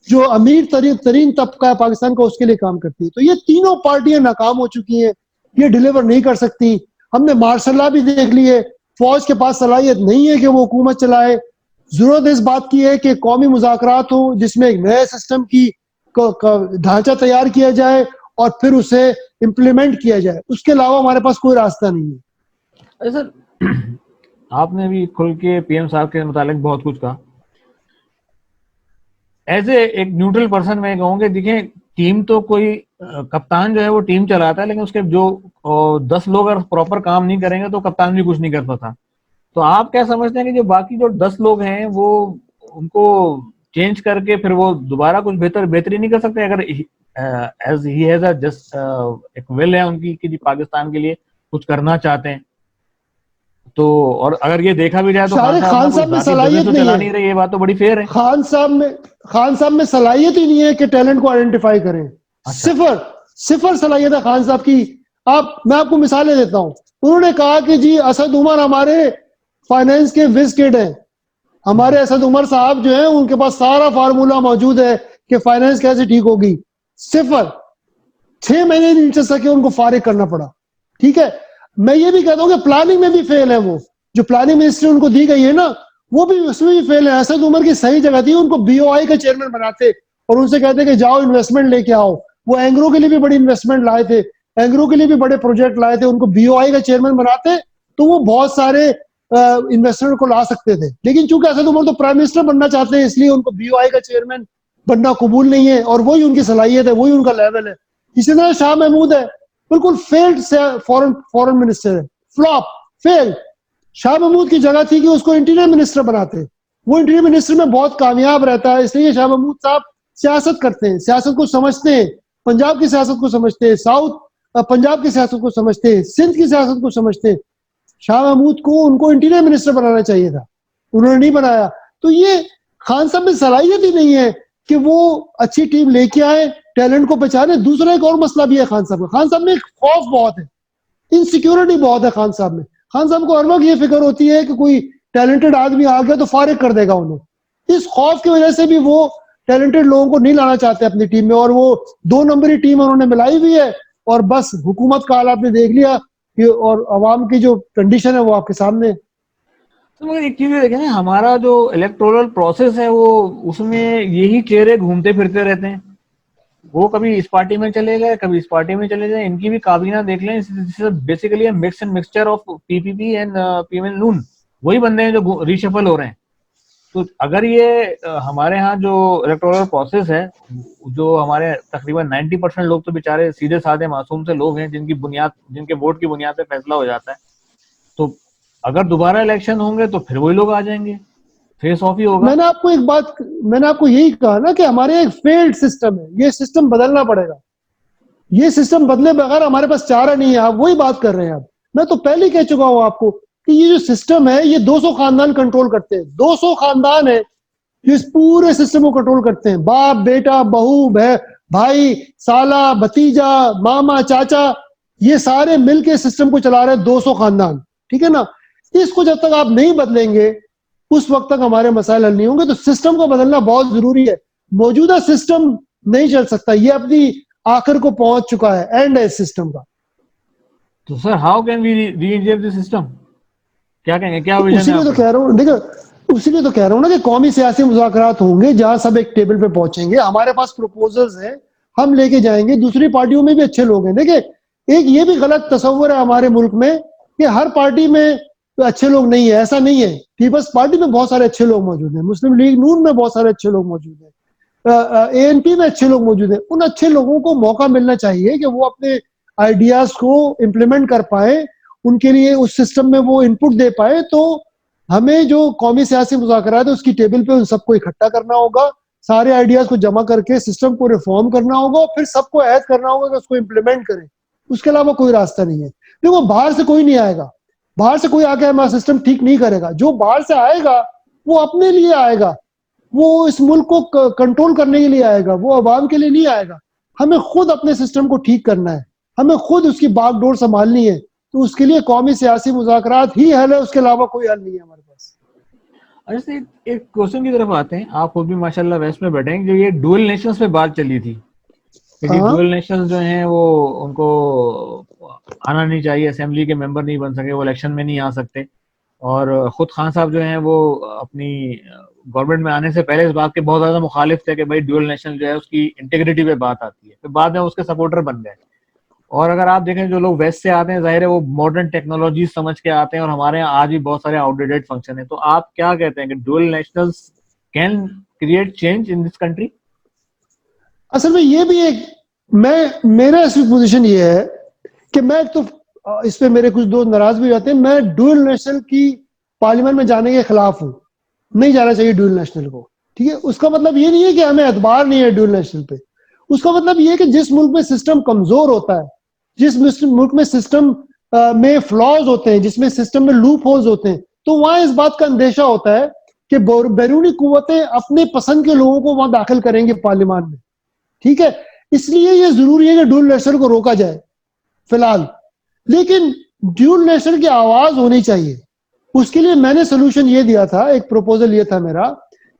जो अमीर तरीन तबका है पाकिस्तान का उसके लिए काम करती है। तो ये तीनों पार्टियां नाकाम हो चुकी हैं, ये डिलीवर नहीं कर सकती। हमने मार्शल लॉ भी देख ली है, फौज के पास सलाहियत नहीं है कि वो हुकूमत चलाए। जरूरत इस बात की है कि कौमी मुज़ाकरात हो जिसमें एक नए सिस्टम की ढांचा तैयार किया जाए और फिर उसे इम्प्लीमेंट किया जाए। उसके अलावा हमारे पास कोई रास्ता नहीं है। सर, आपने भी खुल के पीएम साहब के मुतालिक बहुत कुछ कहा। एज ए एक न्यूट्रल पर्सन मैं कहूँगा, देखिए टीम तो कोई कप्तान जो है वो टीम चलाता है, लेकिन उसके जो 10 लोग अगर प्रॉपर काम नहीं करेंगे तो कप्तान भी कुछ नहीं कर पाता। तो आप क्या समझते हैं कि जो बाकी जो 10 लोग हैं वो उनको चेंज करके फिर वो दोबारा कुछ बेहतरी नहीं कर सकते, अगर एज ही हैज जस्ट एक विल है उनकी कि जी पाकिस्तान के लिए कुछ करना चाहते हैं, तो और अगर ये देखा भी जाए तो खान शायद साहब खान ना कोई साहब में जाती बिजनेस सलाहियत तो नहीं चला है। नहीं रही, ये बात तो बड़ी फेयर है। खान साहब में सलाहियत ही नहीं है कि टैलेंट को आइडेंटिफाई करें। अच्छा। सिफर सिफर सलाहियत है खान साहब की। मैं आपको मिसालें देता हूं। उन्होंने कहा कि जी असद उमर हमारे फाइनेंस के विज किड हैं। हमारे असद उमर साहब जो है उनके पास सारा फार्मूला मौजूद है कि फाइनेंस कैसे ठीक होगी। सिफर 6 महीने नहीं चल सके, उनको फारिग करना पड़ा। ठीक है, मैं ये भी कहता हूँ कि प्लानिंग में भी फेल है। वो जो प्लानिंग मिनिस्ट्री उनको दी गई है ना, वो भी उसमें भी फेल है। असद उमर की सही जगह थी, उनको बीओआई का चेयरमैन बनाते और उनसे कहते कि जाओ इन्वेस्टमेंट लेके आओ। वो एंग्रो के लिए भी बड़ी इन्वेस्टमेंट लाए थे, एंग्रो के लिए भी बड़े प्रोजेक्ट लाए थे। उनको बीओआई का चेयरमैन बनाते तो वो बहुत सारे इन्वेस्टर को ला सकते थे। लेकिन चूंकि असद उमर तो प्राइम मिनिस्टर बनना चाहते हैं, इसलिए उनको बीओआई का चेयरमैन बनना कबूल नहीं है, और वही उनकी सलाहियत है, वही उनका लेवल है। इसी तरह शाह महमूद है, बिल्कुल फेल्ड फॉरेन मिनिस्टर है, फ्लॉप, फेल। शाह महमूद की जगह थी कि उसको इंटीरियर मिनिस्टर बनाते। वो इंटीरियर मिनिस्टर में बहुत कामयाब रहता है, इसलिए शाह महमूद साहब सियासत करते हैं, सियासत को समझते हैं, पंजाब की सियासत को समझते हैं, पंजाब की सियासत को समझते हैं, सिंध की सियासत को समझते हैं। शाह महमूद को उनको इंटीरियर मिनिस्टर बनाना चाहिए था, उन्होंने नहीं बनाया। तो ये खान साहब में सलाहियत ही नहीं है कि वो अच्छी टीम लेके आए, टैलेंट को पहचाने। दूसरा एक और मसला भी है खान साहब का, खान साहब में एक खौफ बहुत है, इनसिक्योरिटी बहुत है खान साहब में। खान साहब को हर वक्त ये फिक्र होती है कि कोई टैलेंटेड आदमी आ गया तो फारिग कर देगा उन्हें। इस खौफ की वजह से भी वो टैलेंटेड लोगों को नहीं लाना चाहते अपनी टीम में, और वो 2 नंबरी टीम उन्होंने मिलाई हुई है। और बस हुकूमत का हाल आपने देख लिया कि, और अवाम की जो कंडीशन है वो आपके सामने है। तो मगर एक चीज देखें ना, हमारा जो इलेक्टोरल प्रोसेस है वो उसमें यही चेहरे घूमते फिरते रहते हैं। वो कभी इस पार्टी में चले गए, कभी इस पार्टी में चले गए। इनकी भी काबीना देख लें, basically mix and mixture of PPP and PML Noon. वही बंदे हैं जो रिशफल हो रहे हैं। तो अगर ये हमारे यहाँ जो इलेक्टोरल प्रोसेस है, जो हमारे तकरीबन 90% लोग तो बेचारे सीधे साधे मासूम से लोग हैं जिनके वोट की बुनियाद पे फैसला हो जाता है। तो अगर दोबारा इलेक्शन होंगे तो फिर वही लोग आ जाएंगे, फेस ऑफ ही होगा। मैंने आपको यही कहा ना कि हमारे एक फेल्ड सिस्टम है, ये सिस्टम बदलना पड़ेगा। ये सिस्टम बदले बगैर हमारे पास चारा नहीं है। आप वही बात कर रहे हैं। अब मैं तो पहले ही कह चुका हूं आपको कि ये जो सिस्टम है ये 200 खानदान कंट्रोल करते हैं। 200 खानदान है जो इस पूरे सिस्टम को कंट्रोल करते हैं। बाप, बेटा, बहू, भाई, साला, भतीजा, मामा, चाचा, ये सारे मिलके सिस्टम को चला रहे हैं, 200 खानदान। ठीक है ना? इसको जब तक आप नहीं बदलेंगे उस वक्त तक हमारे मसाइल हल नहीं होंगे। तो सिस्टम को बदलना बहुत जरूरी है। मौजूदा सिस्टम नहीं चल सकता, ये अपनी आखिर को पहुंच चुका है, एंड है इस सिस्टम का। तो sir how can we reinject the system? क्या कहेंगे, क्या तो विजन है आपका? उसी लिए तो कह रहा हूँ ना कि कौमी सियासी मुज़ाकरात होंगे जहां सब एक टेबल पे पहुंचेंगे। हमारे पास प्रपोजल्स हैं, हम लेके जाएंगे। दूसरी पार्टियों में भी अच्छे लोग हैं। देखिए, एक ये भी गलत तस्वर है हमारे मुल्क में कि हर पार्टी में अच्छे लोग नहीं है। ऐसा नहीं है। पीपल्स पार्टी में बहुत सारे अच्छे लोग मौजूद हैं, मुस्लिम लीग नून में बहुत सारे अच्छे लोग मौजूद हैं, एएनपी में अच्छे लोग मौजूद हैं। उन अच्छे लोगों को मौका मिलना चाहिए कि वो अपने आइडियाज को इम्प्लीमेंट कर पाए, उनके लिए उस सिस्टम में वो इनपुट दे पाए। तो हमें जो कौमी सियासी मुज़ाकरात है उसकी टेबल पे उन सबको इकट्ठा करना होगा, सारे आइडियाज को जमा करके सिस्टम को रिफॉर्म करना होगा, और फिर सबको ऐड करना होगा कि उसको इम्प्लीमेंट करें। उसके अलावा कोई रास्ता नहीं है। देखो, बाहर से कोई नहीं आएगा, बाहर से कोई आके हमारा सिस्टम ठीक नहीं करेगा। जो बाहर से आएगा वो अपने लिए आएगा, वो इस मुल्क को कंट्रोल करने के लिए आएगा, वो अवाम के लिए नहीं आएगा। हमें खुद अपने सिस्टम को ठीक करना है, हमें खुद उसकी बागडोर संभालनी है। तो उसके लिए कौमी सियासी मुज़ाकरात ही हल है, उसके अलावा कोई हल नहीं है हमारे पास। अच्छा, एक क्वेश्चन की तरफ आते हैं। आप खुद भी माशाल्लाह वेस्ट में बैठे हैं। जो ये डुअल नेशंस पे बात चली थी कि जी हाँ, डुअल नेशंस जो हैं वो उनको आना नहीं चाहिए, असेंबली के मेंबर नहीं बन सके, वो इलेक्शन में नहीं आ सकते। और खुद खान साहब जो हैं वो अपनी गवर्नमेंट में आने से पहले इस बात के बहुत ज्यादा मुखालिफ थे कि भाई डुअल नेशनल जो है उसकी इंटीग्रिटी पे बात आती है। फिर बाद में उसके सपोर्टर बन गए। और अगर आप देखें, जो लोग वेस्ट से आते हैं, जाहिर है वो मॉडर्न टेक्नोलॉजी समझ के आते हैं, और हमारे यहाँ आज भी बहुत सारे आउटडेटेड फंक्शन है। तो आप क्या कहते हैं कि dual nationals can create change in this country? असल में ये भी एक, मेरा ऐसी पोजीशन ये है कि मैं तो इस पे मेरे कुछ दोस्त नाराज भी हो जाते हैं। मैं डुअल नेशनल की पार्लियामेंट में जाने के खिलाफ हूँ, नहीं जाना चाहिए ड्यूल नेशनल को, ठीक है। उसका मतलब ये नहीं है कि हमें एतबार नहीं है ड्यूल नेशनल पे, उसका मतलब ये है कि जिस मुल्क में सिस्टम कमजोर होता है, जिस मुल्क में सिस्टम में फ्लॉज होते हैं, जिसमें सिस्टम में लूप होल्स होते हैं, तो वहां इस बात का अंदेशा होता है कि बैरूनी कुव्वतें अपने पसंद के लोगों को वहां दाखिल करेंगे पार्लियामेंट में, ठीक है। इसलिए ये जरूरी है कि ड्यूल नेशनल को रोका जाए फिलहाल, लेकिन ड्यूल नेशनल की आवाज होनी चाहिए। उसके लिए मैंने सोल्यूशन ये दिया था, एक प्रपोजल ये था मेरा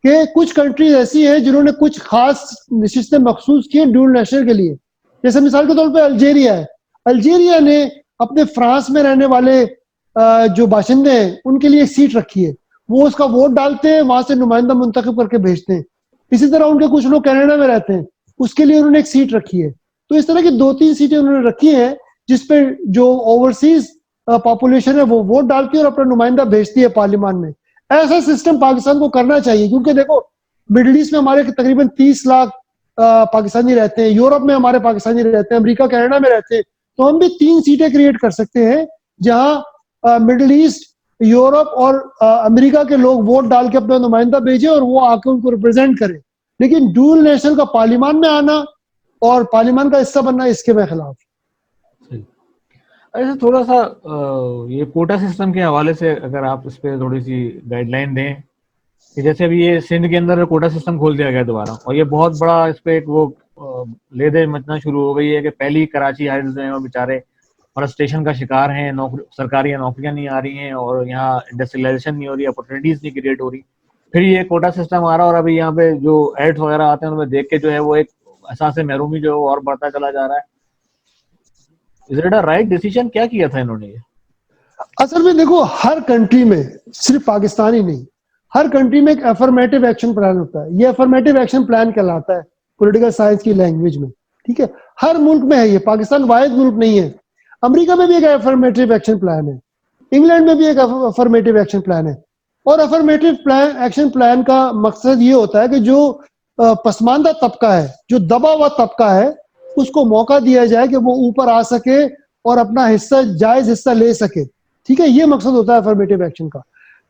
कि कुछ कंट्रीज ऐसी हैं जिन्होंने कुछ खास नशिस्तें मखसूस की हैं ड्यूल नेशनल के लिए। जैसे मिसाल के तौर पे अल्जीरिया है, अल्जीरिया ने अपने फ्रांस में रहने वाले जो बाशिंदे हैं उनके लिए एक सीट रखी है, वो उसका वोट डालते हैं, वहां से नुमाइंदा मुंतखब करके भेजते हैं। इसी तरह उनके कुछ लोग कनाडा में रहते हैं, उसके लिए उन्होंने एक सीट रखी है। तो इस तरह की 2-3 सीटें उन्होंने रखी हैं जिसपे जो ओवरसीज पॉपुलेशन है वो वोट डालती है और अपना नुमाइंदा भेजती है पार्लियामेंट में। ऐसा सिस्टम पाकिस्तान को करना चाहिए, क्योंकि देखो मिडिल ईस्ट में हमारे तकरीबन 30 लाख पाकिस्तानी रहते हैं, यूरोप में हमारे पाकिस्तानी रहते हैं, अमेरिका कनाडा में रहते हैं। तो हम भी 3 सीटें क्रिएट कर सकते हैं जहां मिडिल ईस्ट, यूरोप और अमेरिका के लोग वोट डाल के अपना नुमाइंदा भेजे और वो आके उनको रिप्रेजेंट करें। लेकिन ड्यूल नेशनल का पार्लियामेंट में आना और पार्लियामेंट का हिस्सा बनना, इसके मैं खिलाफ। ऐसे थोड़ा सा ये कोटा सिस्टम के हवाले से अगर आप इस पे थोड़ी सी गाइडलाइन दें कि जैसे अभी ये सिंध के अंदर कोटा सिस्टम खोल दिया गया दोबारा, और ये बहुत बड़ा इस पे एक वो ले दे मचना शुरू हो गई है कि पहली कराची हाइट्स जो है वो बेचारे फ्रस्ट्रेशन का शिकार हैं, सरकारी नौकरियां नहीं आ रही हैं और यहाँ इंडस्ट्रियलाइजेशन नहीं हो रही, अपॉर्चुनिटीज नहीं क्रिएट हो रही। फिर ये कोटा सिस्टम आ रहा है और अभी यहाँ पे जो एड्स वगैरह आते हैं उनमें देख के जो है वो एक एहसास महरूमी जो है वो और बढ़ता चला जा रहा है। Is it a right decision? क्या किया था इन्होंने ये? असल में देखो, हर कंट्री में, सिर्फ पाकिस्तान ही नहीं, हर कंट्री में एक अफर्मेटिव एक्शन प्लान होता है। ये अफर्मेटिव एक्शन प्लान कहलाता है पॉलिटिकल साइंस की लैंग्वेज में, ठीक है। हर मुल्क में है ये, पाकिस्तान वाहिद मुल्क नहीं है। अमेरिका में भी एक अफर्मेटिव एक्शन प्लान है, इंग्लैंड में भी एक अफर्मेटिव एक्शन प्लान है। और अफर्मेटिव प्लान, एक्शन प्लान का मकसद ये होता है कि जो पसमानदा तबका है, जो दबा हुआ तबका है, उसको मौका दिया जाए कि वो ऊपर आ सके और अपना हिस्सा, जायज हिस्सा ले सके, ठीक है। ये मकसद होता है अफर्मेटिव एक्शन का।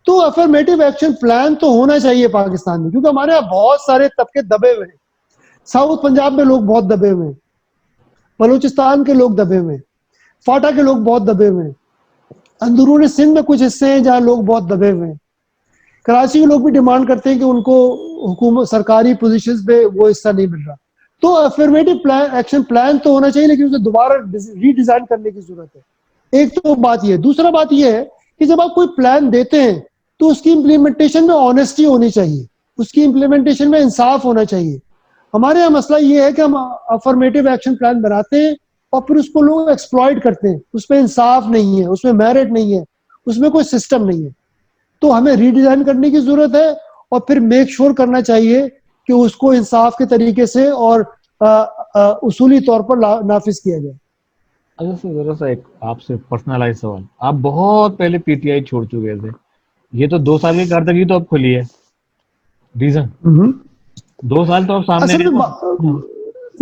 तो अफर्मेटिव एक्शन प्लान तो होना चाहिए पाकिस्तान में, क्योंकि हमारे यहाँ बहुत सारे तबके दबे हुए हैं। साउथ पंजाब में लोग बहुत दबे हुए हैं, बलूचिस्तान के लोग दबे हुए हैं, फाटा के लोग बहुत दबे हुए हैं, अंदरूनी सिंध में कुछ हिस्से हैं जहाँ लोग बहुत दबे हुए हैं। कराची के लोग भी डिमांड करते हैं कि उनको हुकूमत, सरकारी पोजीशंस पे वो हिस्सा नहीं मिल रहा। तो अफर्मेटिव प्लान, एक्शन प्लान तो होना चाहिए, लेकिन उसे दोबारा रीडिजाइन करने की जरूरत है। एक तो बात ये, दूसरा बात ये है कि जब आप कोई प्लान देते हैं तो उसकी इंप्लीमेंटेशन में ऑनेस्टी होनी चाहिए, उसकी इंप्लीमेंटेशन में इंसाफ होना चाहिए। हमारे यहाँ मसला ये है कि हम अफर्मेटिव एक्शन प्लान बनाते हैं और फिर उसको लोग एक्सप्लॉइट करते हैं, उसमें इंसाफ नहीं है, उसमें मेरिट नहीं है, उसमें कोई सिस्टम नहीं है। तो हमें रीडिजाइन करने की जरूरत है और फिर मेक श्योर करना चाहिए कि उसको इंसाफ के तरीके से और उसूली तौर पर नाफिज किया जाए। अच्छा सर, जरा सा एक आपसे पर्सनलाइज सवाल। आप बहुत पहले पीटीआई छोड़ चुके थे, ये तो 2 साल की कारतगी तो अब खुली है, रीजन 2 साल तो अब सामने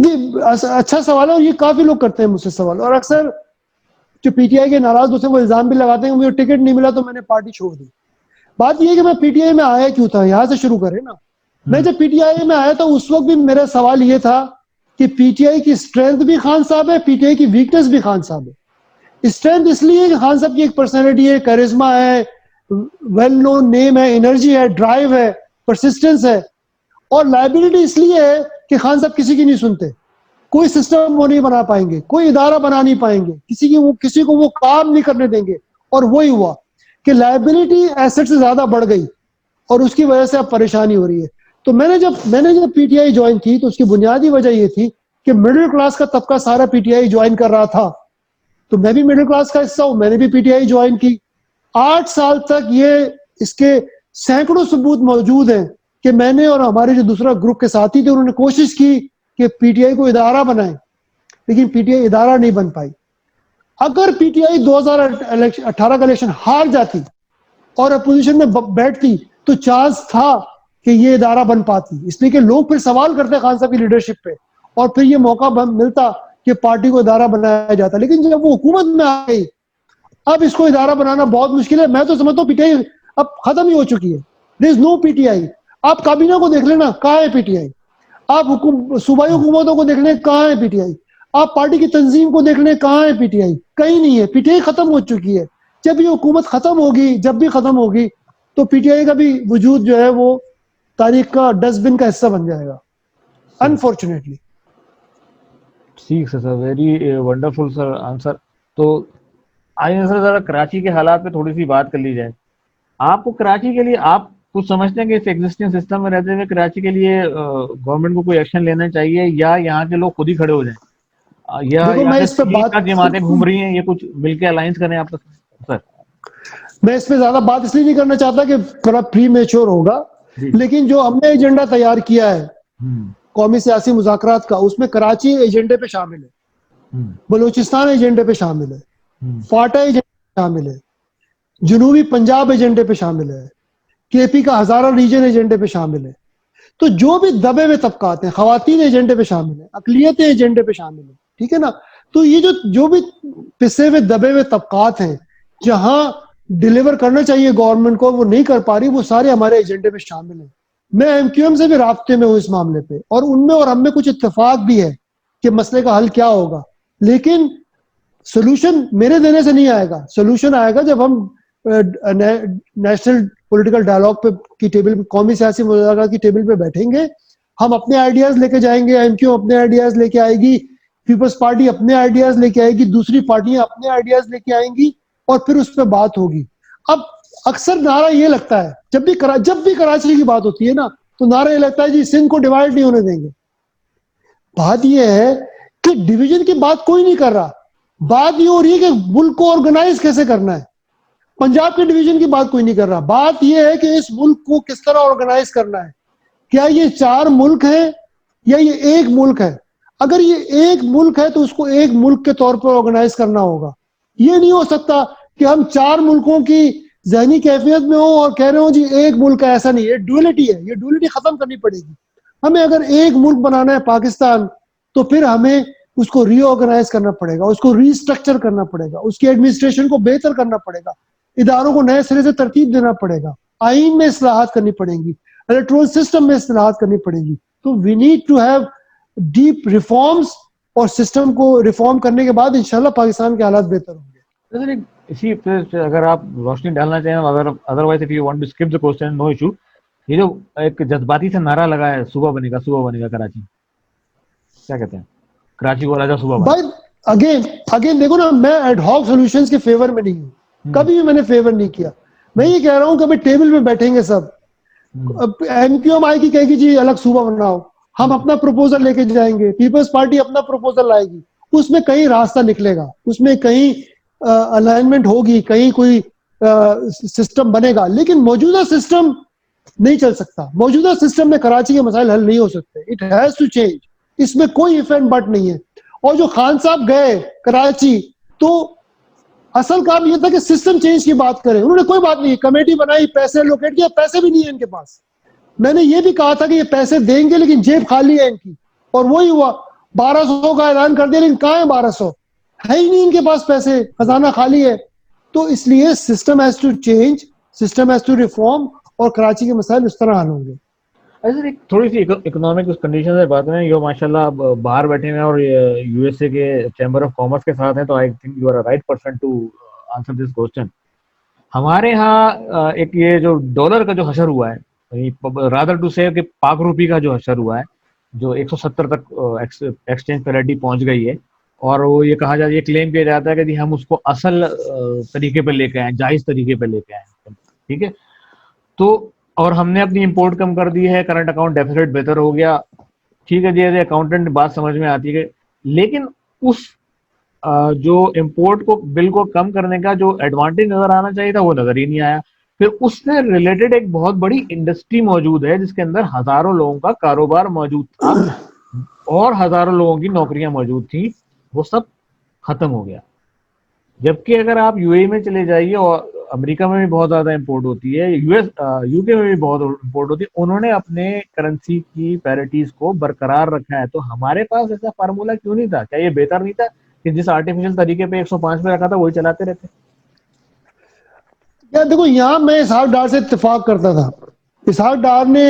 ये अच्छा सवाल है और ये काफी लोग करते हैं मुझसे सवाल, और अक्सर जो पीटीआई के नाराज दोस्त हैं वो इल्जाम भी लगाते हैं मुझे टिकट नहीं मिला तो मैंने पार्टी छोड़ दी। बात ये है कि मैं पीटीआई में आया क्यों था, यहां से शुरू करें ना। मैं जब पीटीआई में आया था उस वक्त भी मेरा सवाल ये था कि पीटीआई की स्ट्रेंथ भी खान साहब है, पीटीआई की वीकनेस भी खान साहब है। स्ट्रेंथ इसलिए कि खान साहब की एक पर्सनैलिटी है, करिश्मा है, वेल नोन नेम है, एनर्जी है, ड्राइव है, परसिस्टेंस है। और लाइबिलिटी इसलिए है कि खान साहब किसी की नहीं सुनते, कोई सिस्टम वो नहीं बना पाएंगे, कोई इदारा बना नहीं पाएंगे, किसी को वो काम नहीं करने देंगे। और वही हुआ कि लाइबिलिटी एसेट से ज्यादा बढ़ गई और उसकी वजह से अब परेशानी हो रही है। तो मैंने जब पीटीआई ज्वाइन की तो उसकी बुनियादी वजह ये थी कि मिडिल क्लास का तबका सारा पीटीआई ज्वाइन कर रहा था, तो मैं भी मिडिल क्लास का हिस्सा हूं, मैंने भी पीटीआई ज्वाइन की। 8 साल तक ये इसके सैकड़ों सबूत मौजूद हैं कि मैंने और हमारे जो दूसरा ग्रुप के साथी थे उन्होंने कोशिश की कि पीटीआई को इदारा बनाए, लेकिन पीटीआई इदारा नहीं बन पाई। अगर पीटीआई 2018 का इलेक्शन हार जाती और अपोजिशन में बैठती तो चांस था कि ये इदारा बन पाती, इसलिए कि लोग फिर सवाल करते खान साहब की लीडरशिप पे और फिर ये मौका मिलता कि पार्टी को इदारा बनाया जाता। लेकिन जब वो हुकूमत में आ गई, अब इसको इदारा बनाना बहुत मुश्किल है। मैं तो समझता हूँ पीटीआई अब खत्म ही हो चुकी है। There is no PTI. आप काबीना को देख लेना, कहाँ है पीटीआई? आप सूबाई हुकूमतों को देख लें, कहाँ है पीटीआई? आप पार्टी की तंजीम को देख लें, कहाँ है पीटीआई? कहीं नहीं है। पीटीआई खत्म हो चुकी है। जब ये हुकूमत खत्म होगी, जब भी खत्म होगी, तो पीटीआई का भी वजूद जो है वो तारीख का डस्टबिन का हिस्सा बन जाएगा, अनफॉर्चुनेटली। ठीक है sir, very wonderful sir answer. तो आइए सर जरा कराची के हालात पे थोड़ी सी बात कर ली जाए। आपको कराची के लिए आप कुछ समझते हैं कि इस एग्जिस्टिंग सिस्टम में रहते हुए कराची के लिए गवर्नमेंट को कोई एक्शन लेना चाहिए, या यहाँ के लोग खुद ही खड़े हो जाएं, या देखो, यहाँ मैं से इस पे तीन बात चार जमातें घूम रही हैं, ये कुछ मिलके अलायंस करें आपस में? सर मैं इस पे ज्यादा बात इसलिए नहीं करना चाहता कि थोड़ा प्री मेच्योर होगा, जी। लेकिन जो हमने एजेंडा तैयार किया है हम्म कौमी सियासी मुज़ाकरात का, उसमें कराची एजेंडे पे शामिल है, हम्म बलूचिस्तान एजेंडे पे शामिल है, हम्म फाटा एजेंडे पे शामिल है, जनूबी पंजाब एजेंडे पे शामिल है, केपी का हजारा रीजन एजेंडे पे शामिल है। तो जो भी दबे हुए तबकात हैं, खवातीन एजेंडे पे शामिल है, अकलियतें एजेंडे पे शामिल है, ठीक है ना? तो ये जो जो भी पिसे हुए दबे हुए तबकात हैं, जहां डिलीवर करना चाहिए गवर्नमेंट को, वो नहीं कर पा रही, वो सारे हमारे एजेंडे पे शामिल हैं। मैं एमक्यूएम से भी राब्ते में हूँ इस मामले पे, और उनमें और हम में कुछ इत्तेफाक भी है कि मसले का हल क्या होगा। लेकिन सोल्यूशन मेरे देने से नहीं आएगा। सोल्यूशन आएगा जब हम नेशनल पॉलिटिकल डायलॉग पे की टेबल पे, कौमी सियासी मुज़ाकरात की टेबल पे बैठेंगे। हम अपने आइडियाज लेके जाएंगे, एमक्यू अपने आइडियाज लेके आएगी, पीपल्स पार्टी अपने आइडियाज लेके आएगी, दूसरी पार्टियां अपने आइडियाज लेके आएंगी, और फिर उस पर बात होगी। अब अक्सर नारा ये लगता है, जब भी कराची की बात होती है ना, तो नारा ये लगता है जी सिंध को डिवाइड नहीं होने देंगे। बात यह है कि डिवीजन की बात कोई नहीं कर रहा। बात ये हो रही है कि मुल्क को ऑर्गेनाइज कैसे करना है। पंजाब के डिवीजन की बात कोई नहीं कर रहा। बात यह है कि इस मुल्क को किस तरह ऑर्गेनाइज करना है। क्या ये 4 मुल्क है या ये एक मुल्क है? अगर ये एक मुल्क है तो उसको एक मुल्क के तौर पर ऑर्गेनाइज करना होगा। ये नहीं हो सकता कि हम 4 मुल्कों की जहनी कैफियत में हो और कह रहे हो जी एक मुल्क है। ऐसा नहीं है, डुअलिटी है, ये डुअलिटी खत्म करनी पड़ेगी। हमें अगर एक मुल्क बनाना है पाकिस्तान, तो फिर हमें उसको रीऑर्गेनाइज करना पड़ेगा, उसको रीस्ट्रक्चर करना पड़ेगा, उसकी एडमिनिस्ट्रेशन को बेहतर करना पड़ेगा, इदारों को नए सिरे से तरतीब देना पड़ेगा, आइन में इस्लाहात करनी पड़ेंगी, इलेक्ट्रोल सिस्टम में इस्लाहात करनी पड़ेगी। तो we need to have deep reforms, और सिस्टम को रिफॉर्म करने के बाद इंशाल्लाह पाकिस्तान के हालात बेहतर होंगे। इसी पे अगर आप रोशनी डालना चाहें, अगर otherwise if you want to skip the question, no issue. ये जो एक जज्बाती से नारा लगा है, सुबह बनेगा कराची, क्या कहते हैं? कराची को राजा सुबह बने। भाई अगेन अगेन देखो ना, मैं एडहॉक सॉल्यूशंस के फेवर में नहीं हूँ, कभी भी मैंने फेवर नहीं किया। मैं ये कह रहा हूँ कभी टेबल पे बैठेंगे सब, एमक्यूएम आएगी कहेगी जी अलग सूबा बनाओ, हम अपना प्रपोजल लेके जाएंगे, पीपल्स पार्टी अपना प्रपोजल लाएगी, उसमें कहीं रास्ता निकलेगा, उसमें कहीं अलाइनमेंट होगी, कहीं कोई सिस्टम बनेगा। लेकिन मौजूदा सिस्टम नहीं चल सकता। मौजूदा सिस्टम में कराची के मसाइल हल नहीं हो सकते। इट हैज टू चेंज, इसमें कोई इफ एंड बट नहीं है। और जो खान साहब गए कराची, तो असल काम ये था कि सिस्टम चेंज की बात करें। उन्होंने कोई बात नहीं, कमेटी बनाई, पैसे लोकेट किया, पैसे भी नहीं है इनके पास। मैंने ये भी कहा था कि ये पैसे देंगे लेकिन जेब खाली है इनकी, और वही हुआ। 1200 का ऐलान कर दिया, लेकिन कहाँ है 1200? है ही नहीं इनके पास पैसे, खजाना खाली है। तो इसलिए system has to change, system has to reform, और कराची के मसाइल उस तरह हल होंगे। ऐसे एक थोड़ी सी इकोनॉमिक कंडीशन से बात करें, यो माशाल्लाह बाहर बैठे हुए हैं और यूएसए के चैम्बर ऑफ कॉमर्स के साथ हैं, तो I think you are a right person to answer this question. हमारे यहाँ एक ये जो डॉलर का जो हशर हुआ है, रादर टू से कि पाक रुपी का जो हशर हुआ है, जो 170 तक एक्सचेंज पैरिटी पहुंच गई है, और वो ये कहा जाता है, ये क्लेम किया जाता है कि जी हम उसको असल तरीके पे लेके आए, जायज तरीके पे लेके आए, ठीक है। तो और हमने अपनी इंपोर्ट कम कर दी है, करंट अकाउंट डेफिसिट बेहतर हो गया, ठीक है जी, एज अकाउंटेंट बात समझ में आती है। लेकिन उस जो इंपोर्ट को बिल को कम करने का जो एडवांटेज नजर आना चाहिए था, वो नजर ही नहीं आया। फिर उससे रिलेटेड एक बहुत बड़ी इंडस्ट्री मौजूद है जिसके अंदर हजारों लोगों का कारोबार मौजूद था और हजारों लोगों की नौकरियां मौजूद थी, वो सब खत्म हो गया। जबकि अगर आप यूएई में चले जाइए, और अमेरिका में भी बहुत ज्यादा इंपोर्ट होती है, यूके में भी बहुत इंपोर्ट होती है, उन्होंने अपने करेंसी की पैरिटीज को बरकरार रखा है। तो हमारे पास ऐसा फार्मूला क्यों नहीं था? क्या ये बेहतर नहीं था कि जिस आर्टिफिशियल तरीके पे 105 पे रखा था वही चलाते रहते? यार देखो, यहाँ मैं इसहाक डार से इत्तेफाक करता था। इसहाक डार ने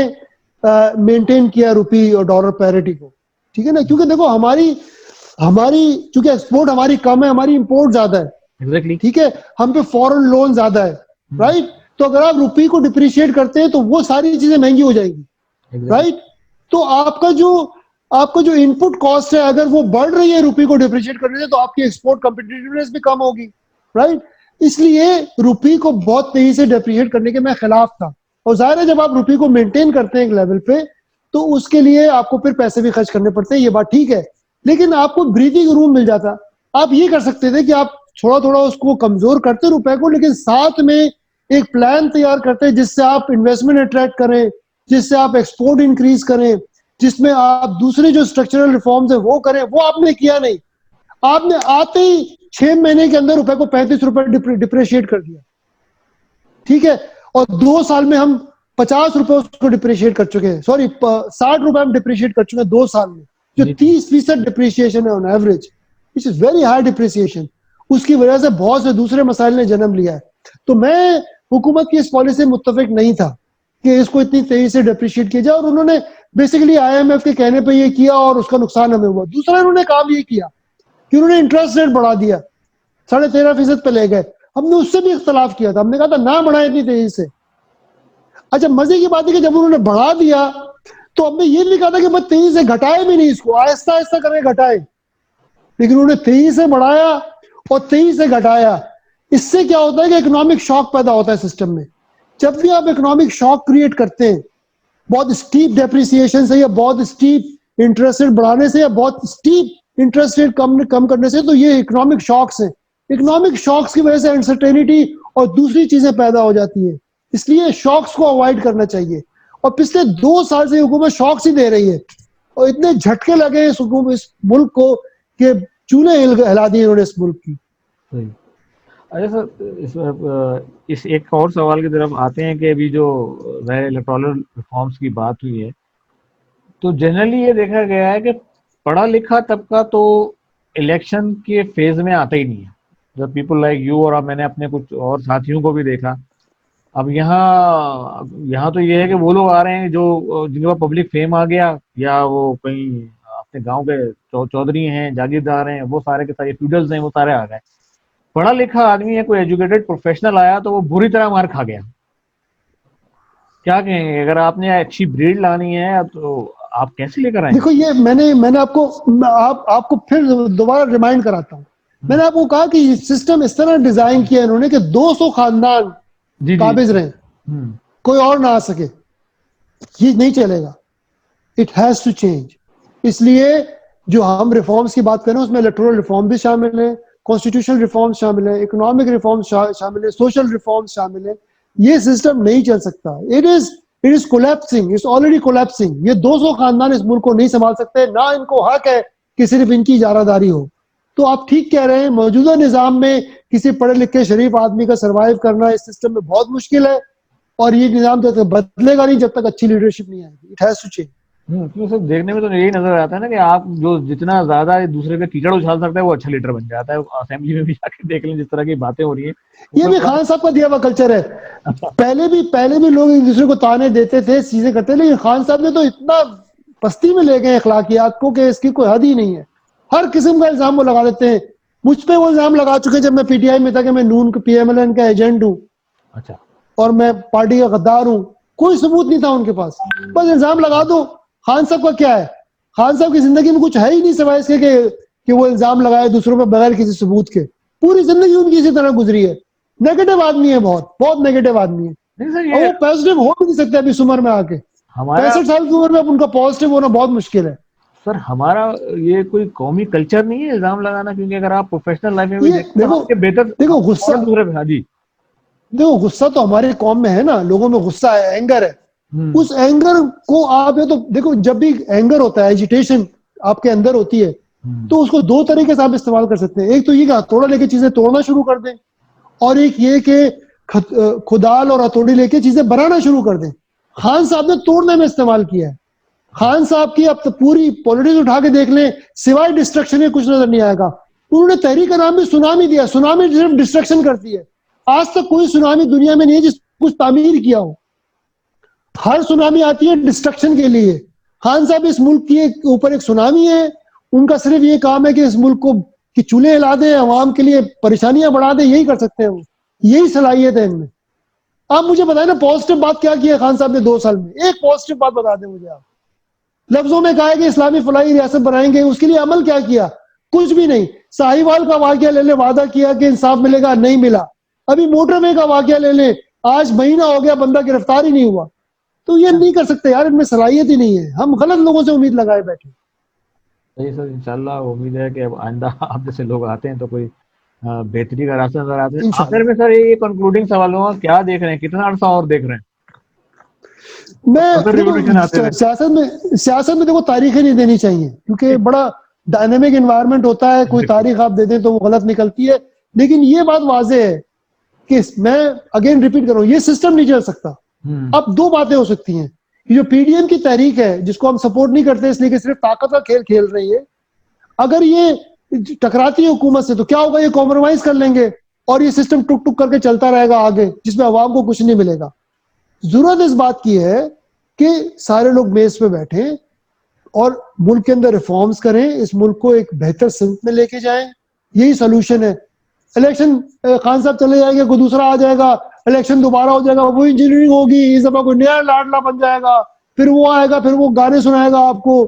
मेंटेन किया रुपी और डॉलर पैरिटी को, ठीक है ना, क्योंकि देखो हमारी हमारी चूंकि एक्सपोर्ट हमारी कम है, हमारी इंपोर्ट ज्यादा है, एग्जैक्टली। ठीक है, हम पे फॉरेन लोन ज्यादा है, राइट। तो अगर आप रुपी को डिप्रिशिएट करते हैं तो वो सारी चीजें महंगी हो जाएंगी, राइट। तो आपका जो इनपुट कॉस्ट है, अगर वो बढ़ रही है रुपी को डिप्रिशिएट करने से, तो आपकी एक्सपोर्ट कॉम्पिटिटिवनेस भी कम होगी, राइट। इसलिए रुपी को बहुत तेजी से डिप्रिशिएट करने के मैं खिलाफ था। और जाहिर है जब आप रुपी को मेंटेन करते हैं एक लेवल पे, तो उसके लिए आपको फिर पैसे भी खर्च करने पड़ते हैं, ये बात ठीक है, लेकिन आपको ब्रीथिंग रूम मिल जाता। आप ये कर सकते थे कि आप थोड़ा थोड़ा उसको कमजोर करते रुपए को, लेकिन साथ में एक प्लान तैयार करते जिससे आप इन्वेस्टमेंट अट्रैक्ट करें, जिससे आप एक्सपोर्ट इंक्रीज करें, जिसमें आप दूसरे जो स्ट्रक्चरल रिफॉर्म्स है वो करें। वो आपने किया नहीं। आपने आते ही 6 महीने के अंदर रुपए को 35 रुपए डिप्रिशिएट कर दिया, ठीक है। और 2 साल में हम 50 रुपए उसको डिप्रिशिएट कर चुके हैं, सॉरी 60 रुपए हम डिप्रिशिएट कर चुके हैं 2 साल में, जो 30% डिप्रिशिएशन है on average, which is very high depreciation. उसकी वजह से बहुत से दूसरे मसाइल ने जन्म लिया है। तो मैं हुकूमत की इस पॉलिसी से मुत्तफिक नहीं था कि इसको इतनी तेजी से डिप्रिशिएट किया जाए, और उन्होंने बेसिकली IMF के कहने पे ये किया और उसका नुकसान हमें हुआ। दूसरा उन्होंने काम ये किया कि उन्होंने इंटरेस्ट रेट बढ़ा दिया, 13.5% पे ले गए। हमने उससे भी इख्तलाफ किया था, हमने कहा था ना बढ़ाए इतनी तेजी से। अच्छा, मजे की बात है कि जब उन्होंने बढ़ा दिया तो हमने ये नहीं कहा था कि बस तेजी से घटाए भी नहीं, इसको आहिस्ता आहिस्ता करके घटाए, लेकिन उन्होंने तेजी से बढ़ाया और तेजी से घटाया। इससे क्या होता है कि इकोनॉमिक शॉक पैदा होता है सिस्टम में। जब भी आप इकोनॉमिक शॉक क्रिएट करते हैं, बहुत स्टीप डेप्रिसिएशन से या बहुत स्टीप इंटरेस्ट रेट बढ़ाने से या बहुत स्टीप इंटरेस्ट रेट कम करने से, तो ये इकोनॉमिक शॉक्स हैं। इकोनॉमिक शॉक्स की वजह से अनसर्टेनिटी और दूसरी चीजें पैदा हो जाती है, इसलिए शॉक्स को अवॉइड करना चाहिए। और पिछले 2 साल से हुकूमत शॉक्स ही दे रही है, और इतने झटके लगे इस मुल्क को कि चूल्हे हिला दिए इन्होंने इस मुल्क की। अच्छा सर, इस एक और सवाल की तरफ आते हैं कि अभी जो इलेक्टोरल रिफॉर्म्स की बात हुई है, तो जनरली ये देखा गया है कि पढ़ा लिखा तबका तो इलेक्शन के फेज में आता ही नहीं है। जब पीपल लाइक यू और मैंने अपने कुछ और साथियों को भी देखा, अब यहाँ तो ये है कि वो लोग आ रहे हैं जो जिनके पास पब्लिक फेम आ गया, या वो कहीं अपने गांव के चौधरी हैं, जागीरदार हैं, वो सारे के सारे फ्यूडल्स हैं, वो सारे आ गए। पढ़ा लिखा आदमी है, कोई एजुकेटेड प्रोफेशनल आया तो वो बुरी तरह मार खा गया। क्या कहेंगे, अगर आपने अच्छी ब्रीड लानी है तो आप कैसे लेकर आएंगे? देखो, ये मैंने आपको फिर दोबारा रिमाइंड कराता हूँ। मैंने आपको कहा कि सिस्टम इस तरह डिजाइन किया इन्होंने कि 200 खानदान काबिज रहे, कोई और ना आ सके। ये नहीं चलेगा, इट हैज टू चेंज। इसलिए जो हम रिफॉर्म्स की बात करें उसमें इलेक्टोरल रिफॉर्म भी शामिल है, कॉन्स्टिट्यूशनल रिफॉर्म शामिल है, इकोनॉमिक रिफॉर्म शामिल है, सोशल रिफॉर्म शामिल है। ये सिस्टम नहीं चल सकता। It is collapsing, it's already collapsing. ये 200 खानदान इस मुल्क को नहीं संभाल सकते, ना इनको हक है कि सिर्फ इनकी इजारादारी हो। तो आप ठीक कह रहे हैं, मौजूदा निजाम में किसी पढ़े लिखे शरीफ आदमी का सर्वाइव करना इस सिस्टम में बहुत मुश्किल है, और ये निजाम तक बदलेगा नहीं जब तक अच्छी लीडरशिप नहीं आएगी। It has to change. क्योंकि सब देखने में तो यही नजर आता है ना कि आप जो जितना ज्यादा दूसरे का कीचड़ उछाल सकता है वो अच्छा लीडर बन जाता है। असेंबली में भी जाके देख लें जिस तरह की बातें हो रही है, ये भी खान साहब का दिया हुआ कल्चर है। पहले भी लोग एक दूसरे को ताने देते थे, चीजें करते, लेकिन खान साहब ने तो इतना पस्ती में ले गए अखलाकियात को कि इसकी कोई हद ही नहीं है। हर किस्म का इल्जाम वो लगा देते हैं। मुझ पे वो इल्जाम लगा चुके जब मैं PTI में था कि मैं नून PMLN का एजेंट हूँ, अच्छा, और मैं पार्टी का गद्दार हूँ। कोई सबूत नहीं था उनके पास, बस इल्जाम लगा दो। खान साहब का क्या है? खान साहब की जिंदगी में कुछ है ही नहीं सिवाय इसके कि वो इल्जाम लगाए दूसरों पर बगैर किसी सबूत के। पूरी जिंदगी उनकी इसी तरह गुजरी है। नेगेटिव आदमी है, बहुत नेगेटिव आदमी है। और वो पॉजिटिव हो भी नहीं सकते अभी इस उम्र में आके। 65 साल की उम्र में अब उनका पॉजिटिव होना बहुत मुश्किल है। सर, हमारा ये कोई कौमी कल्चर नहीं है इल्जाम लगाना, क्योंकि अगर आप प्रोफेशनल लाइफ में भी देखो गुस्सा, देखो गुस्सा तो हमारे कौम में है ना, लोगों में गुस्सा है, एंगर है। उस एंगर को आप तो देखो, जब भी एंगर होता है, एजिटेशन आपके अंदर होती है, तो उसको 2 तरीके से आप इस्तेमाल कर सकते हैं। एक तो ये कि हथौड़ा लेके चीजें तोड़ना शुरू कर दें, और एक ये कि खुदाल और हथौड़ी लेके चीजें बनाना शुरू कर दें। खान साहब ने तोड़ने में इस्तेमाल किया है। खान साहब की अब तो पूरी पॉलिटिक्स उठा के देख लें, सिवाय डिस्ट्रक्शन के कुछ नजर नहीं आएगा। उन्होंने तहरीक नाम में सुनामी दिया, सुनामी सिर्फ डिस्ट्रक्शन करती है। आज तक कोई सुनामी दुनिया में नहीं है जिस कुछ तामीर किया हो। हर सुनामी आती है डिस्ट्रक्शन के लिए। खान साहब इस मुल्क के ऊपर एक सुनामी है, उनका सिर्फ ये काम है कि इस मुल्क को कि चूल्हे हिला दें, अवाम के लिए परेशानियां बढ़ा दें, यही कर सकते हैं वो, यही सलाहियत है इनमें। आप मुझे बताएं ना पॉजिटिव बात क्या की है खान साहब ने 2 साल में, एक पॉजिटिव बात बता दें मुझे आप। लफ्जों में कहा है कि इस्लामी फलाही रियासत बनाएंगे, उसके लिए अमल क्या किया? कुछ भी नहीं। साहिवाल का वाकया ले ले, वादा किया कि इंसाफ मिलेगा, नहीं मिला। अभी मोटरवे का वाकया ले ले, आज महीना हो गया बंदा गिरफ्तार ही नहीं हुआ। तो ये नहीं कर सकते यार, इनमें सलाहियत ही नहीं है। हम गलत लोगों से उम्मीद लगाए बैठे। सही सर, इंशाल्लाह उम्मीद है कि अब आइंदा आप जैसे लोग आते हैं तो कोई बेहतरी का रास्ता नजर आते हैं। आखिर इंशाल्लाह। में सर ये कंक्लूडिंग सवाल होगा, क्या देख रहे हैं, कितना अरसा और देख रहे हैं? मैं अगर रिवोल्यूशन आते देखो हुए। सियासत में देखो तारीखें नहीं देनी चाहिए, क्योंकि बड़ा डायनेमिक एनवायरनमेंट होता है। कोई तारीख आप दे दें तो वो गलत निकलती है। लेकिन ये बात वाजे है कि मैं अगेन रिपीट कर रहा हूं, ये सिस्टम नहीं चल सकता। अब 2 बातें हो सकती हैं। जो पीडीएम की तहरीक है, जिसको हम सपोर्ट नहीं करते इसलिए कि सिर्फ ताकत का खेल खेल रही है, अगर ये टकराती है हुकूमत से तो क्या होगा, ये कॉम्प्रोमाइज कर लेंगे और ये सिस्टम टुक टुक करके चलता रहेगा आगे, जिसमें अवाम को कुछ नहीं मिलेगा। जरूरत इस बात की है कि सारे लोग मेज पे बैठे और मुल्क के अंदर रिफॉर्म्स करें, इस मुल्क को एक बेहतर सिमत में लेके जाएं। यही सोल्यूशन है। इलेक्शन खान साहब चले जाएंगे, कोई दूसरा आ जाएगा, इलेक्शन दोबारा हो जाएगा, वो इंजीनियरिंग होगी, इस दफा कोई नया लाडला बन जाएगा, फिर वो आएगा, फिर वो गाने सुनाएगा आपको,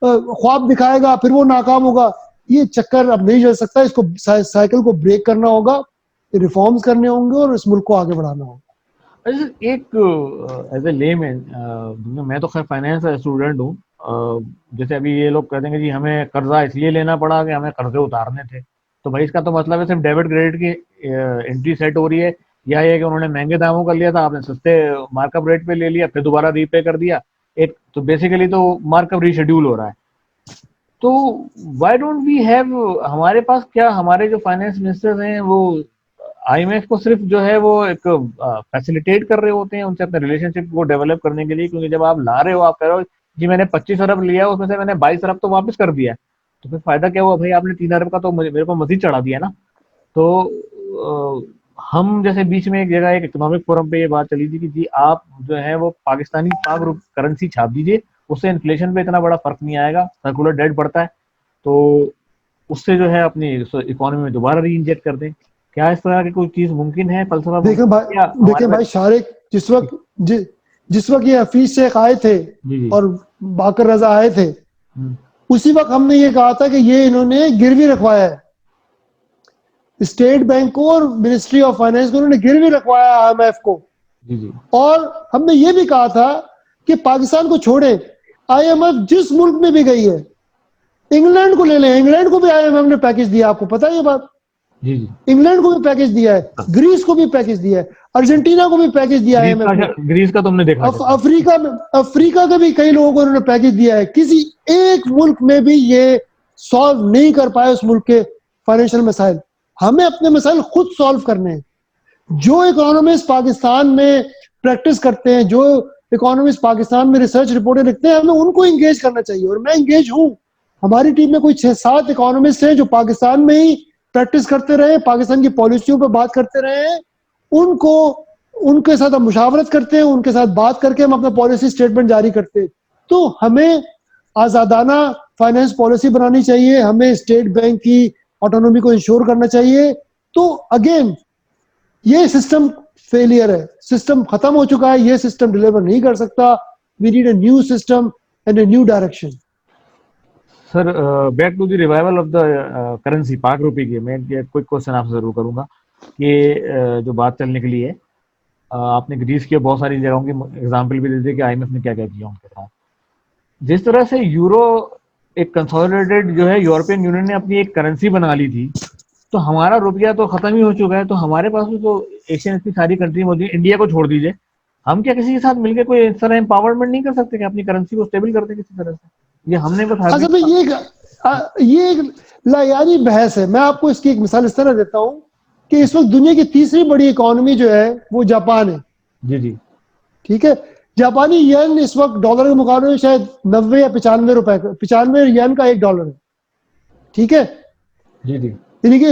ख्वाब दिखाएगा, फिर वो नाकाम होगा। ये चक्कर अब नहीं चल सकता। इसको साइकिल को ब्रेक करना होगा, रिफॉर्म्स करने होंगे और इस मुल्क को आगे बढ़ाना होगा। एक एज ए लेमैन, मैं तो खैर फाइनेंस का स्टूडेंट हूँ। जैसे अभी ये लोग कहते हैं कि जी हमें कर्जा इसलिए लेना पड़ा कि हमें कर्जे उतारने थे, तो भाई इसका तो मतलब है सिर्फ डेबिट क्रेडिट की एंट्री सेट हो रही है, या ये कि उन्होंने महंगे दामों का लिया था, आपने सस्ते मार्कअप रेट पे ले लिया, फिर दोबारा रीपे कर दिया। एक तो बेसिकली तो मार्कअप रीशेड्यूल हो रहा है। तो व्हाई डोंट वी हैव, हमारे पास क्या, हमारे जो फाइनेंस मिनिस्टर्स हैं वो आईएमएफ को सिर्फ जो है वो एक फैसिलिटेट कर रहे होते हैं उनसे अपने रिलेशनशिप को डेवलप करने के लिए? क्योंकि जब आप ला रहे हो, आप कह रहे हो जी मैंने 25 अरब लिया, उसमें से मैंने 22 अरब तो वापस कर दिया, तो फिर फायदा क्या हुआ भाई? आपने 3 अरब का तो मेरे को मजीद चढ़ा दिया ना। तो हम जैसे बीच में एक जगह एक इकोनॉमिक फोरम पे ये बात चली थी कि जी आप जो है वो पाकिस्तानी पाक करेंसी छाप दीजिए, उससे इन्फ्लेशन पे इतना बड़ा फर्क नहीं आएगा, सर्कुलर डेट बढ़ता है, तो उससे जो है अपनी इकोनॉमी में दोबारा री इंजेक्ट कर दें। क्या इस तरह की कोई चीज मुमकिन है? फलसफा देखें भाई शारिक, जिस वक्त ये हफीज शेख आए थे और बाकर रजा आए थे, उसी वक्त हमने ये कहा था कि ये इन्होंने गिरवी रखवाया है स्टेट बैंक को और मिनिस्ट्री ऑफ फाइनेंस को, उन्होंने गिरवी रखवाया आईएमएफ को। और हमने ये भी कहा था कि पाकिस्तान को छोड़े, आईएमएफ जिस मुल्क में भी गई है, इंग्लैंड को ले लें, इंग्लैंड को भी आईएमएफ ने पैकेज दिया, आपको पता है ये बात? इंग्लैंड को भी पैकेज दिया है, ग्रीस को भी पैकेज दिया है, अर्जेंटीना को भी पैकेज दिया है ग्रीस का तुमने देखा? अफ्रीका का भी कई लोगों को उन्होंने पैकेज दिया है। किसी एक मुल्क में भी ये सॉल्व नहीं कर पाए उस मुल्क के फाइनेंशियल मसाइल। हमें अपने मसाइल खुद सॉल्व करने हैं। जो इकोनॉमिस्ट पाकिस्तान में प्रैक्टिस करते हैं, जो इकोनॉमिस्ट पाकिस्तान में रिसर्च रिपोर्टें लिखते हैं, हमें उनको एंगेज करना चाहिए। और मैं एंगेज हूं। हमारी टीम में कोई 6-7 इकोनॉमिस्ट हैं जो पाकिस्तान में ही प्रैक्टिस करते रहे, पाकिस्तान की पॉलिसियों पर बात करते रहे हैं। उनके साथ हम मुशावरत करते हैं, उनके साथ बात करके हम अपना पॉलिसी स्टेटमेंट जारी करते हैं। तो हमें आजादाना फाइनेंस पॉलिसी बनानी चाहिए, हमें स्टेट बैंक की ऑटोनॉमी को इंश्योर करना चाहिए। तो अगेन ये सिस्टम फेलियर है, सिस्टम खत्म हो चुका है, ये सिस्टम डिलीवर नहीं कर सकता। We need a new system and a new direction. Sir back to the revival of the currency, Pak रुपए की मैं कोई क्वेश्चन आपसे जरूर करूंगा कि जो बात चलने के लिए आपने ग्रीस की बहुत सारी जगहों की एग्जांपल भी दे दी कि आईएमएफ ने क्या क्या किया उनके साथ। जिस तरह से यूरो एक कंसोलिडेटेड जो है यूरोपियन यूनियन ने अपनी एक करेंसी बना ली थी, तो हमारा रुपया तो खत्म ही हो चुका है। तो हमारे पास तो एशियन की सारी कंट्री मौजूद है, इंडिया को छोड़ दीजिए, हम क्या किसी के साथ मिलकर कोई इस तरह एम्पावरमेंट नहीं कर सकते कि अपनी करेंसी को स्टेबल कर दें किसी तरह से? ये हमने बस ये एक लायानी बहस है। मैं आपको इसकी एक मिसाल इस तरह देता हूं कि इस वक्त दुनिया की तीसरी बड़ी इकोनॉमी जो है वो जापान है। जी ठीक है। जापानी येन इस वक्त डॉलर के मुकाबले में शायद 90 या 95 रुपए का, 95 येन का $1 है। ठीक है जी। यानी कि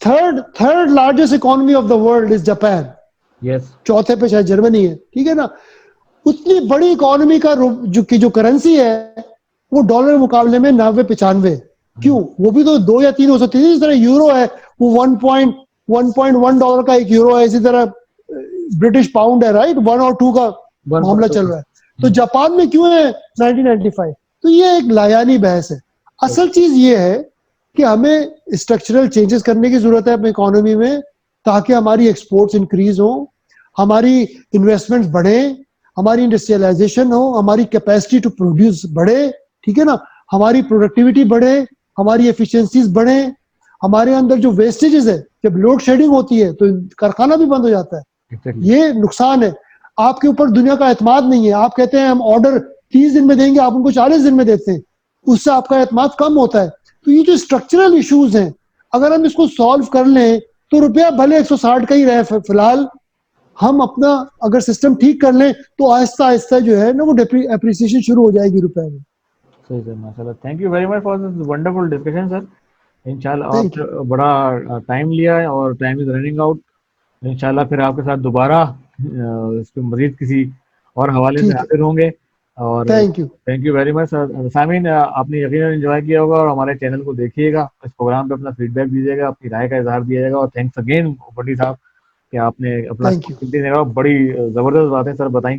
third largest economy of the world is Japan, yes, चौथे पे शायद जर्मनी है, ठीक है ना। उतनी बड़ी इकोनॉमी का जो करेंसी है वो डॉलर मुकाबले में 90-95, क्यों? वो भी तो 2 या 3 हो सकती है। इस तरह यूरो है, वो 1.1 डॉलर का एक यूरो है, इसी तरह ब्रिटिश पाउंड है, राइट, 1 और 2 का मामला चल रहा है। तो जापान में क्यों है 1995? तो ये एक लायानी बहस है। असल चीज ये है कि हमें स्ट्रक्चरल चेंजेस करने की जरूरत है अपनी इकोनॉमी में, ताकि हमारी एक्सपोर्ट्स इंक्रीज हो, हमारी इन्वेस्टमेंट्स बढ़े, हमारी इंडस्ट्रियलाइजेशन हो, हमारी कैपेसिटी टू प्रोड्यूस बढ़े, ठीक है ना, हमारी प्रोडक्टिविटी बढ़े, हमारी एफिशिएंसीज बढ़े, हमारे अंदर जो वेस्टेजेस है, जब लोड शेडिंग होती है तो कारखाना भी बंद हो जाता है। ये नुकसान है। आपके ऊपर दुनिया का एतमाद नहीं है। आप कहते हैं हम ऑर्डर 30 दिन में देंगे, आप उनको 40 दिन में देते हैं, उससे आपका एतमाद कम होता है। तो ये जो स्ट्रक्चरल इश्यूज हैं, अगर हम इसको सॉल्व कर लें तो रुपया भले 160 का ही रहे फिलहाल, हम अपना अगर सिस्टम ठीक कर लें तो आहिस्ता आहिस्ता जो है ना वो एप्रिसिएशन शुरू हो जाएगी रुपए में। सही सर, माशाल्लाह। Thank you very much for this wonderful discussion sir. इंशाल्लाह Thank आपने बड़ा टाइम लिया है और टाइम इज रनिंग आउट। इंशाल्लाह फिर आपके साथ दोबारा इस पे मजीद किसी और हवाले से ठीक है, हाजिर होंगे। और thank you. Thank you very much sir. Sameen, आपने यकीनन एंजॉय किया होगा और हमारे चैनल को देखिएगा, इस प्रोग्राम पे अपना फीडबैक दीजिएगा, अपनी राय का इजहार दिया जाएगा। और थैंक्स अगेन बड़ी साहब कि आपने अपना थैंक यू। कीमती बड़ी जबरदस्त बातें सर बताई।